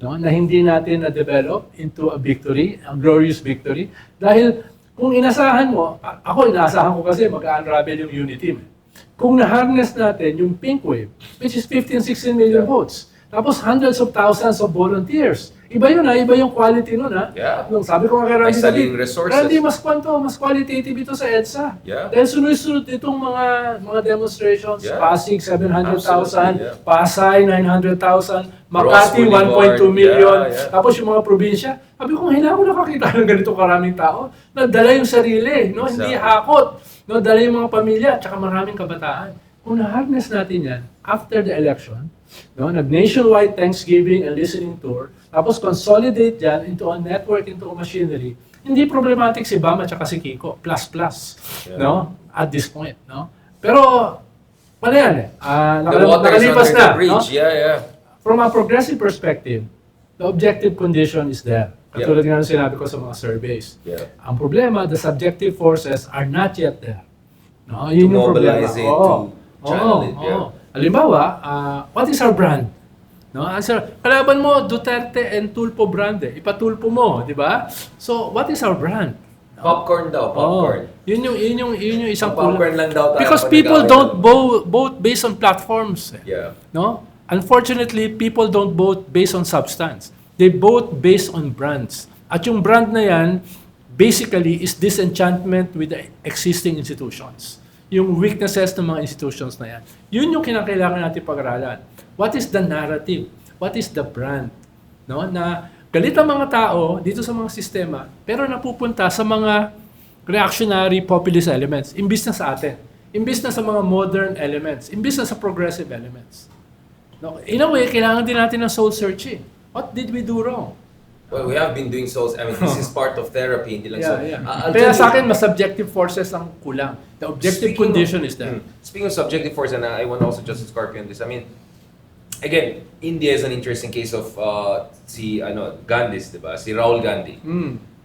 no, na hindi natin na-develop into a victory, a glorious victory. Dahil kung inasahan mo, ako inaasahan ko kasi mag-unravel yung unity team. Kung na-harness natin yung pink wave, which is 15-16 million votes, tapos hundreds of thousands of volunteers, iba yun iba yung quality nun Yeah. Nung sabi ko nga kay Randy, May sariling resources. Randy, mas qualitative ito sa EDSA. Yeah. Dahil sunod-sunod itong mga demonstrations, Yeah. Pasig 700,000, Absolutely, yeah. Pasay 900,000, Makati Ross Boulevard, 1.2 million, yeah. tapos yung mga probinsya. Sabi ko, hindi ako nakakita ng ganito karaming tao. Nagdala yung sarili, no? Hindi Exactly. hakot. No? Dala yung mga pamilya, tsaka maraming kabataan. Kung na-harness natin yan, after the election, no? Nag-nationwide Thanksgiving and listening tour, tapos consolidate yan into a network, into a machinery, hindi problematic si Bam at saka si Kiko, plus, Yeah. no? At this point, no? Pero, paano yan eh? The water is Nakalipas under na, the bridge. no? Yeah. From a progressive perspective, the objective condition is there. Katulad nga ng sinabi ko sa mga surveys. Yeah. Ang problema, the subjective forces are not yet there. No, To yun yung problema. mobilize it, to channel it, yeah. Halimbawa, what is our brand? No, answer, kalaban mo Duterte and Tulpo brand eh. Ipatulpo mo, di ba? So, what is our brand? Popcorn daw, popcorn. Yun yung isang Popcorn lang daw tayo Because pag people nag-away. don't vote based on platforms. Eh. Yeah. No? Unfortunately, people don't vote based on substance. They vote based on brands. At yung brand na yan, basically, is disenchantment with the existing institutions. Yung weaknesses ng mga institutions na yan. Yun yung kinakailangan natin pag-aralan. What is the narrative? What is the brand? No? Na galit ang mga tao dito sa mga sistema, pero napupunta sa mga reactionary populist elements, imbis na sa atin. Imbis na sa mga modern elements. Imbis na sa progressive elements. No? In a way, kailangan din natin ng soul searching. What did we do wrong? Well, we have been doing souls. I mean, this is part of therapy. Hindi lang I'll Kaya tell sa you- akin, mas subjective forces ang kulang. The objective condition is there. Speaking of subjective force, and I want also Justice Scorpio on this. I mean, again, India is an interesting case of si Gandhis, di ba? Si Rahul Gandhi.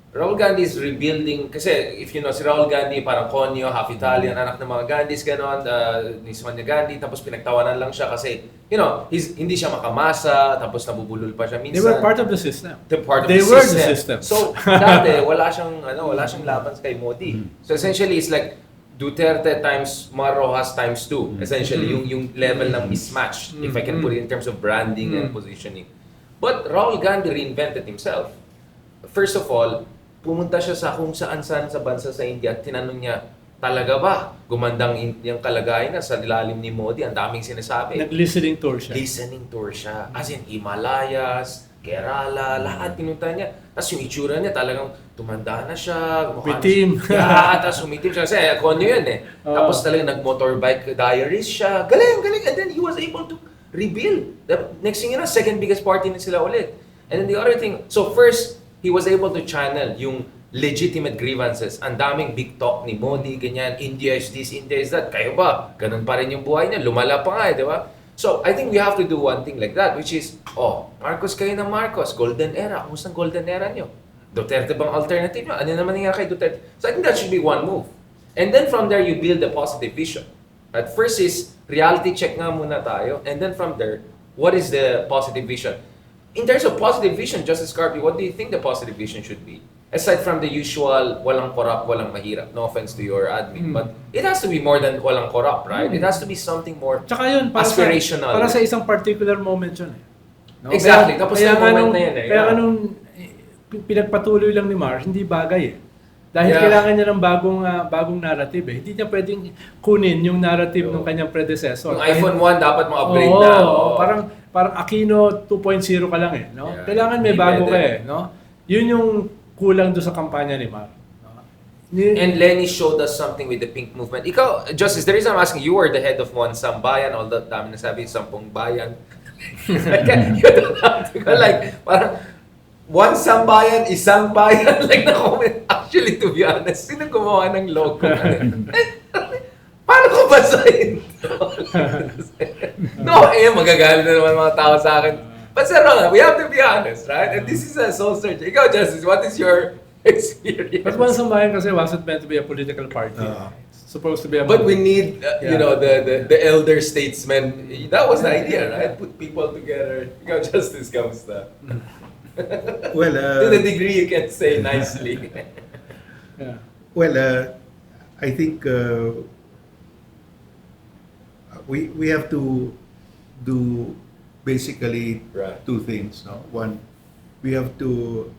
Rahul Gandhi is rebuilding, kasi if you know, si Rahul Gandhi parang konyo, half Italian, anak ng mga Gandhis, gano'n, ni Sonia Gandhi, tapos pinagtawanan lang siya kasi, hindi siya makamasa, tapos nabubulol pa siya minsan. They were part of the system. They're part of They the were system. the system. So, dati, wala siyang laban kay Modi. So, essentially, it's like Duterte times Marrojas times 2. Essentially, yung level ng mismatch, if I can put it in terms of branding and positioning. But Rahul Gandhi reinvented himself. First of all, pumunta siya sa kung saan sa bansa sa India at tinanong niya, talaga ba? Gumandang yung kalagayan na sa ilalim ni Modi, ang daming sinasabi. Nag-listening tour siya. Listening tour siya. As in, Himalayas, Kerala, lahat pinunta niya. Tapos yung itsura niya talagang tumanda na siya. Umitim. Tapos umitim siya. Kasi konyo yun eh. Tapos talagang nag-motorbike diaries siya. Galing, galing. And then he was able to rebuild. The next thing you know, second biggest party na sila ulit. And then the other thing, so first, he was able to channel yung legitimate grievances. Ang daming big talk ni Modi, ganyan, India is this, India is that. Kayo ba? Ganun pa rin yung buhay niya. Lumala pa nga eh, di ba? So, I think we have to do one thing like that, which is, Marcos kayo ng Marcos, golden era. Kumusta ang golden era nyo? Duterte bang alternative nyo? Ano naman nangyari kay Duterte? So, I think that should be one move. And then from there, you build a positive vision. At first is, reality check nga muna tayo. And then from there, what is the positive vision? In terms of positive vision, Justice Carpy, what do you think the positive vision should be? Aside from the usual, walang corrupt, walang mahirap. No offense to your admin. But it has to be more than walang corrupt, right? It has to be something more Tsaka yun, aspirational. Para sa isang particular moment yun eh. No? Exactly. Tapos yung moment na yun eh. Kaya nung pinagpatuloy lang ni Mars, hindi bagay eh. Dahil Yeah. kailangan niya ng bagong narrative eh. Hindi niya pwedeng kunin yung narrative ng kanyang predecessor. Yung iPhone 1 dapat ma-upgrade na. Oo, parang Aquino 2.0 ka lang eh. No? Yeah. Kailangan may Hindi bago pwede. ka eh. No? Yun yung kulang doon sa kampanya ni Mar. No? And Lenny showed us something with the pink movement. Ikaw, Justice, the reason I'm asking, you were the head of one sambayan, all that dami na sabi, 10 bayan. You don't have to go like, parang, one sambayan, isang bayan, like na-comment. Actually, to be honest, sino gumawa ng logo? Paano ko basahin ito? No, magagalit na naman mga tao sa akin. But Sir Ronald, we have to be honest, right? And this is a soul search. Ikaw, Justice, what is your experience? But one sambayan kasi wasn't meant to be a political party. It's supposed to be a But we need, Yeah. the elder statesmen. That was the idea, right? Put people together. Ikaw, Justice, kamusta? Well, To the degree you can say nicely. Yeah. well, I think we have to do basically Right. two things. No, one, we have to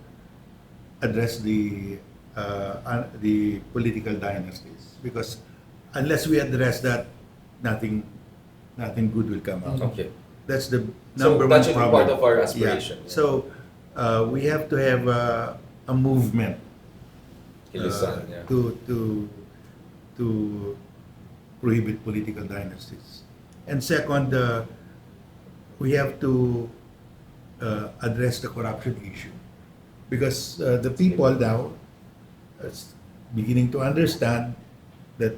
address the political dynasties, because unless we address that, nothing good will come out. Okay. That's the So number that one should be problem. part of our aspiration. Yeah. So we have to have a movement Kilusan, yeah. to prohibit political dynasties. And second, we have to address the corruption issue, because the people now are beginning to understand that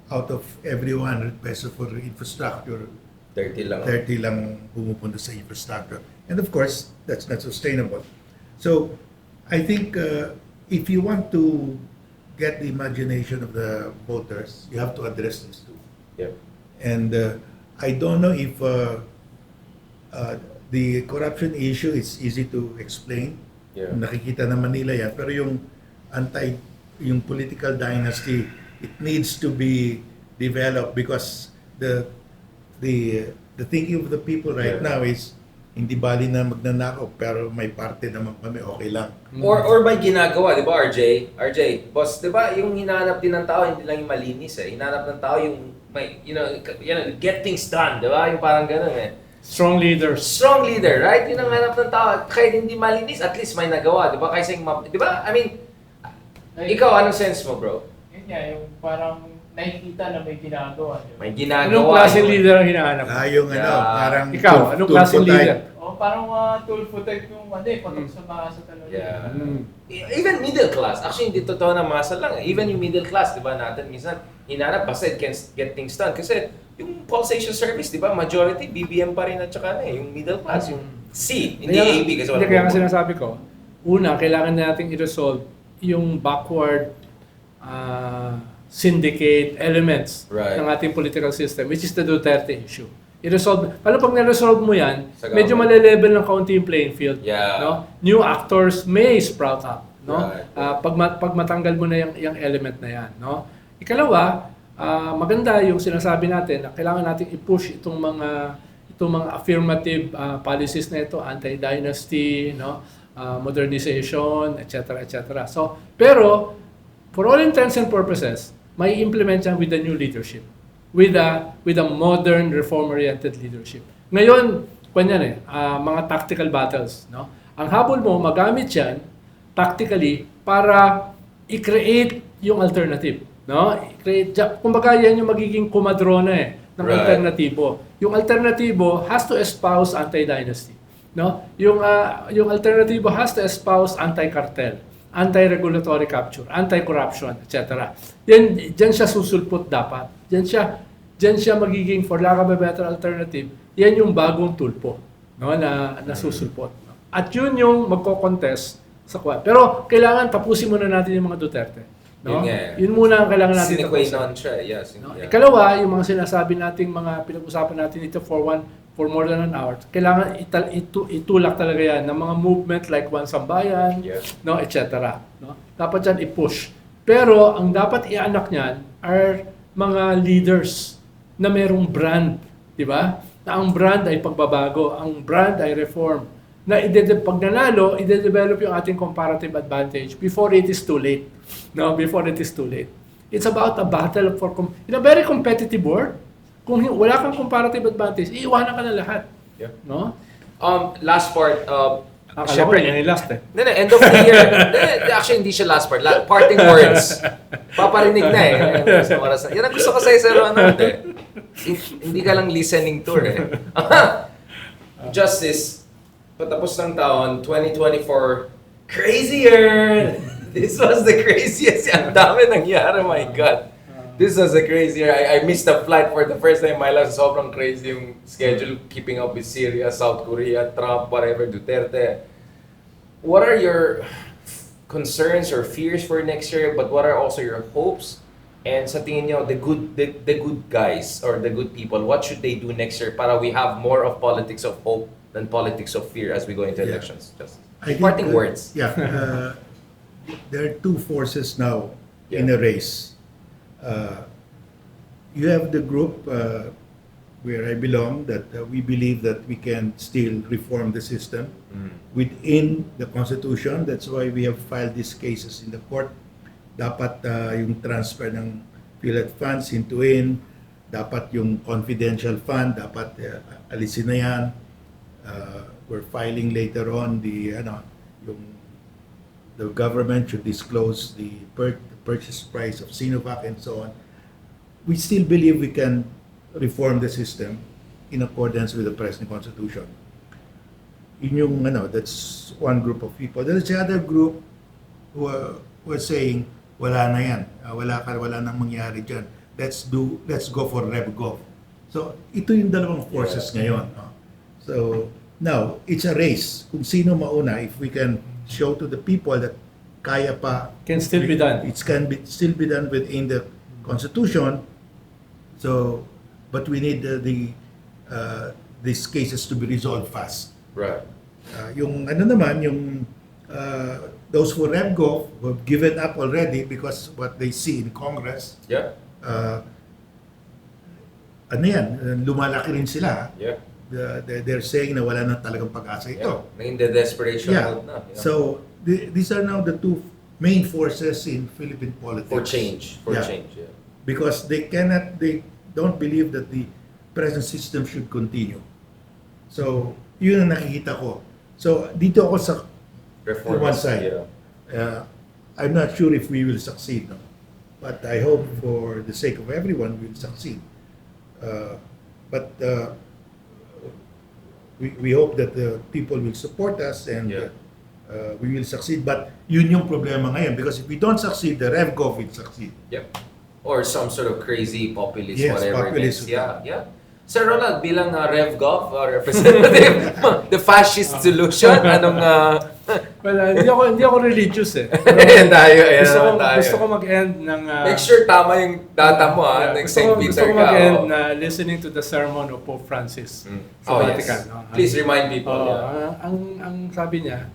out of every 100 pesos for infrastructure, 30 lang. 30 lang pumupunta sa infrastructure. And of course, that's not sustainable. So, I think if you want to get the imagination of the voters, you have to address these two. Yep. And I don't know if the corruption issue is easy to explain. Yeah. Nakikita naman nila yan. Pero yung political dynasty, it needs to be developed, because the thinking of the people right Yeah. now is, hindi bali na magnanakaw, pero may parte naman kami, okay lang. Or may ginagawa, di ba, RJ? RJ, boss, di ba, yung hinahanap din ng tao, hindi lang yung malinis eh. Hinahanap ng tao yung, may, get things done, di ba? Yung parang ganun eh. Strong leaders. Strong leader, right? Yun ang hanap ng tao. Kahit hindi malinis, at least may nagawa, di ba? Kaysa yung, di ba? I mean, ikaw, anong sense mo, bro? Yun nga, yung parang nakikita na may ginagawa. Di ba? May ginagawa. Anong klaseng leader ang hinahanap? Yung Yeah. parang Ikaw, anong klaseng tulpo type. leader? O parang tulfo type yung patok sa masa talaga. Yeah. Mm. Even middle class. Actually, hindi totoo na masa lang. Even yung middle class, di ba, natin minsan, hinanap basta it can get things done. Kasi yung pulsation service, di ba, majority, BBM pa rin at saka yung middle class, yung C, hindi AB kasi Hindi, wala. kaya nga sinasabi ko, una, kailangan nating i-resolve yung backward syndicate elements Right. ng ating political system, which is the Duterte issue. I-resolve. Paano pag na-resolve mo yan, Sa medyo government. malelevel ng kaunti yung playing field. Yeah. No? New actors may sprout up. No? Right. Pag matanggal mo na yung element na yan. No? Ikalawa, maganda yung sinasabi natin na kailangan natin i-push itong mga affirmative policies na ito, anti-dynasty, no? Modernization, etc. etc. So, pero for all intents and purposes, may implement yan with the new leadership. With a modern, reform-oriented leadership. Ngayon, mga tactical battles, no? Ang habol mo, magamit yan tactically para i-create yung alternative, no? Kumbaga yan yung magiging kumadrona ng alternatibo. Yung alternatibo has to espouse anti-dynasty, no? Yung alternatibo has to espouse anti-cartel, anti-regulatory capture, anti-corruption, etc. Diyan siya susulpot dapat. Diyan siya magiging, for lack of a better alternative, yan yung bagong tulpo, no, na susulpot. No? At yun yung magko-contest sa kwan. Pero kailangan tapusin muna natin yung mga Duterte. No? Yun muna ang kailangan natin tapusin. No? Ikalawa, yung mga sinasabi nating mga pinag-usapan natin ito for more than an hour, kailangan itulak talaga yan ng mga movement like One Sambayan, no, etc. No? Dapat yan i-push. Pero ang dapat i-anak niyan are mga leaders na merong brand, di ba? Na ang brand ay pagbabago, ang brand ay reform. Na pag nanalo, i-develop yung ating comparative advantage before it is too late. No, before it is too late. It's about a battle in a very competitive world. Kung wala kang comparative advantage, iiwanan ka na lahat. Yep. No? Last part, Siyempre, yan yung last end of the year. Actually, hindi siya last part. Parting words. Paparinig na Yan ang gusto ko sa'yo, Sir Ronald. Hindi ka lang listening tour Justice, patapos ng taon, 2024, crazier! This was the craziest. Ang dami nangyari, my God. This was a crazy year. I missed a flight for the first time in my life. Sobrang crazy yung schedule, keeping up with Syria, South Korea, Trump, whatever, Duterte. What are your concerns or fears for next year? But what are also your hopes? And sa tingin nyo, the good guys or the good people, what should they do next year para we have more of politics of hope than politics of fear as we go into elections? Just parting words. Yeah. There are two forces now in a race. You have the group where I belong that we believe that we can still reform the system within the Constitution. That's why we have filed these cases in the court. Dapat yung transfer ng PhilHealth funds into dapat yung confidential fund, dapat alisin na yan. We're filing later on the government should disclose the purchase price of Sinovac and so on. We still believe we can reform the system in accordance with the present constitution. Yun yung that's one group of people. There's the other group who are saying wala na yan, wala nang mangyari dyan. Let's go for RevGov. So ito yung dalawang forces ngayon. No? So now it's a race. Kung sino mauna, if we can show to the people that kaya pa, can still be done. It can still be done within the Constitution. So, but we need these cases to be resolved fast. Right. Yung those for RevGov who have given up already because what they see in Congress. Yeah. Lumalaki rin sila. Yeah. They're saying na wala na talagang pag-asa ito. In the desperation mode na. So these are now the two main forces in Philippine politics. For change. Because they don't believe that the present system should continue. So yun ang nakikita ko. So dito ako sa one side. Yeah. I'm not sure if we will succeed, no? But I hope for the sake of everyone we will succeed. But we hope that the people will support us and we will succeed. But yun yung problema ngayon because if we don't succeed, the RevGov will succeed. Yep. Or some sort of crazy populist, whatever populist. it is. Yeah. Sir Ronald, bilang RevGov representative, the fascist solution, anong... Well, hindi ako religious Ayan tayo. Gusto ko mag-end ng... Make sure tama yung data mo next St. Peter Gusto ko mag-end na listening to the sermon of Pope Francis sa Vatican. Yes. Please remind people. Ang sabi niya,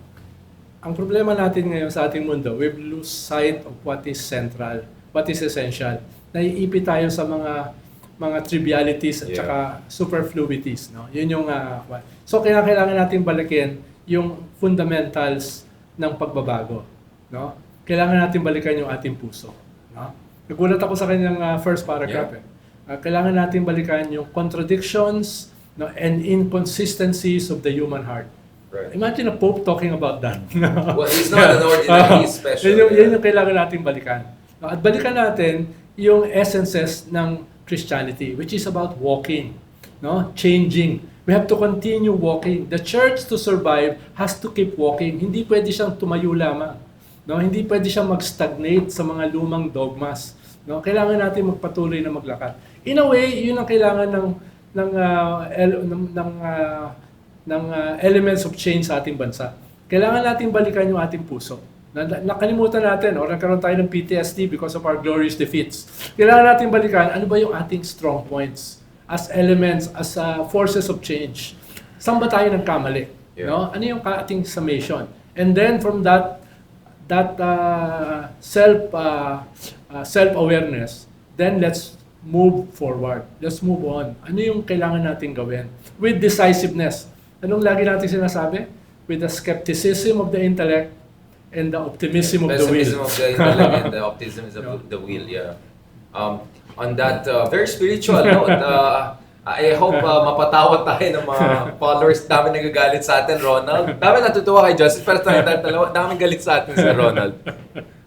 ang problema natin ngayon sa ating mundo, we've lost sight of what is central, what is essential. Naiipit tayo sa mga trivialities at saka superfluities, no? Yun yung so kailangan natin balikin yung fundamentals ng pagbabago, no? kailangan natin balikan yung ating puso. No? Nagulat ako sa kanyang first paragraph. Kailangan natin balikan yung contradictions, no, and inconsistencies of the human heart. Right. Imagine a Pope talking about that. Well, he's not an ordinary, he's special. Yun yung kailangan natin balikan. No, at balikan natin yung essences ng Christianity, which is about walking, no, changing. We have to continue walking. The church to survive has to keep walking. Hindi pwede siyang tumayo lamang. No, hindi pwede siyang mag-stagnate sa mga lumang dogmas. No, kailangan natin magpatuloy na maglakad. In a way, yun ang kailangan ng elements of change sa ating bansa. Kailangan natin balikan yung ating puso. Nakalimutan natin, o nagkaroon tayo ng PTSD because of our glorious defeats. Kailangan natin balikan, ano ba yung ating strong points as elements, as forces of change. Saan ba tayo nagkamali? Yeah. No? Ano yung ating summation? And then from that self-awareness, then let's move forward. Let's move on. Ano yung kailangan natin gawin? With decisiveness. Anong lagi natin sinasabi? With the skepticism of the intellect and the optimism of the will. Pessimism of the intellect and the optimism of the will, yeah. On that very spiritual note, I hope mapatawa tayo ng mga followers. Dami nagagalit sa atin, Ronald. Dami natutuwa kay Justice, pero dami galit sa atin si Ronald.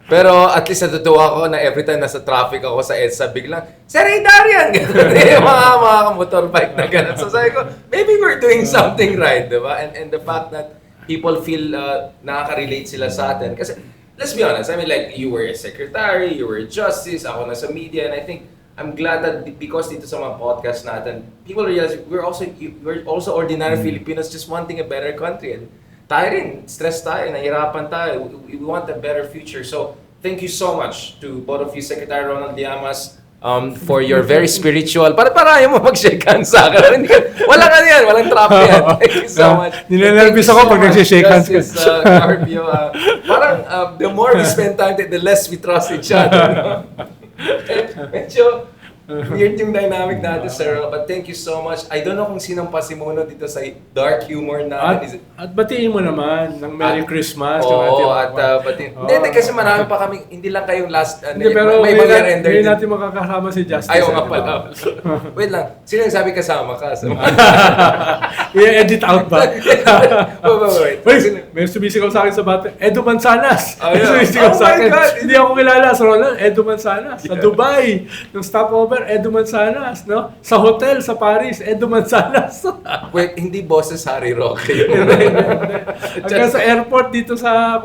Pero at least natutuwa ako na every time nasa traffic ako sa EDSA, biglang, Sir Darian! Ganun mga motorbike na ganun. So sabi ko, maybe we're doing something right, di ba? And the fact that people feel nakaka-relate sila sa atin. Kasi, let's be honest, I mean, like, you were a secretary, you were a justice, ako nasa media, and I think, I'm glad that because dito sa mga podcast natin, people realize we're also ordinary Filipinos just wanting a better country. And tayo rin, stress tayo, nahirapan tayo. We want a better future. So, thank you so much to both of you, Secretary Ronald Llamas, for your very spiritual. Para ayaw mo mag-shake hands sa akin. Wala ka yan, walang trap yan. Thank you so much. Nilalabis ako pag nag-shake hands ka. Justice Carpio. Parang the more we spend time, the less we trust each other. No? Medyo weird yung dynamic natin, sir. But thank you so much. I don't know kung sinong pasimuno dito sa dark humor natin. At batiin mo naman ng Merry Christmas. Oo, batiin. Hindi, kasi marami pa kami, hindi lang kayong last, pero may mga render hindi din. natin makakasama si Justice. Ayaw nga pala. Wait lang, sino yung sabi kasama ka? I-edit out ba? Wait. May sumisigaw sa akin sa bata, Edu Manzanas. Oh, yeah. Sumisigaw sa akin. My God. Hindi ako kilala sa Ronald, Edu Manzanas. Sa Dubai, yung stopover, Edu Manzanas. No? Sa hotel, sa Paris, Edu Manzanas. Wait, hindi boses Harry Roque. Hanggang sa airport dito sa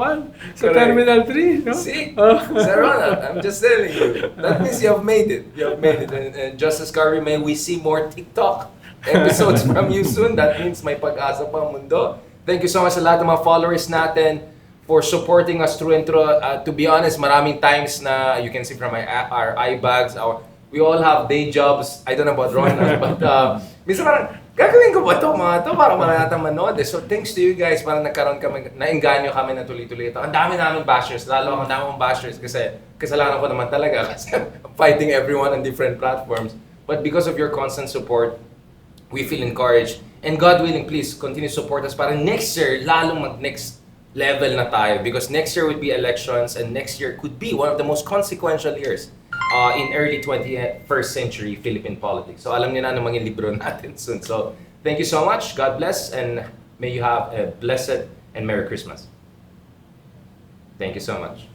Terminal 3. No? See? Sir Ronald, I'm just telling you. That means you have made it. You have made it. And Justice Carpio, may we see more TikTok episodes from you soon. That means may pag-asa pa ang mundo. Thank you so much sa lahat ng mga followers natin for supporting us through and through. To be honest, maraming times na you can see from our eye bags, we all have day jobs. I don't know about Ronald, but minsan parang, gagawin ko ba ito mga ito para maratang manood. So thanks to you guys, parang nagkaroon kami, nainganyo kami na tuloy-tuloy ito. Ang dami namin bashers, lalo ang dami kong bashers kasi kasalanan ko naman talaga kasi I'm fighting everyone on different platforms. But because of your constant support, we feel encouraged. And God willing, please continue to support us para next year, lalong mag-next level na tayo. Because next year will be elections and next year could be one of the most consequential years in early 21st century Philippine politics. So alam niyo na mga libro natin soon. So thank you so much. God bless and may you have a blessed and Merry Christmas. Thank you so much.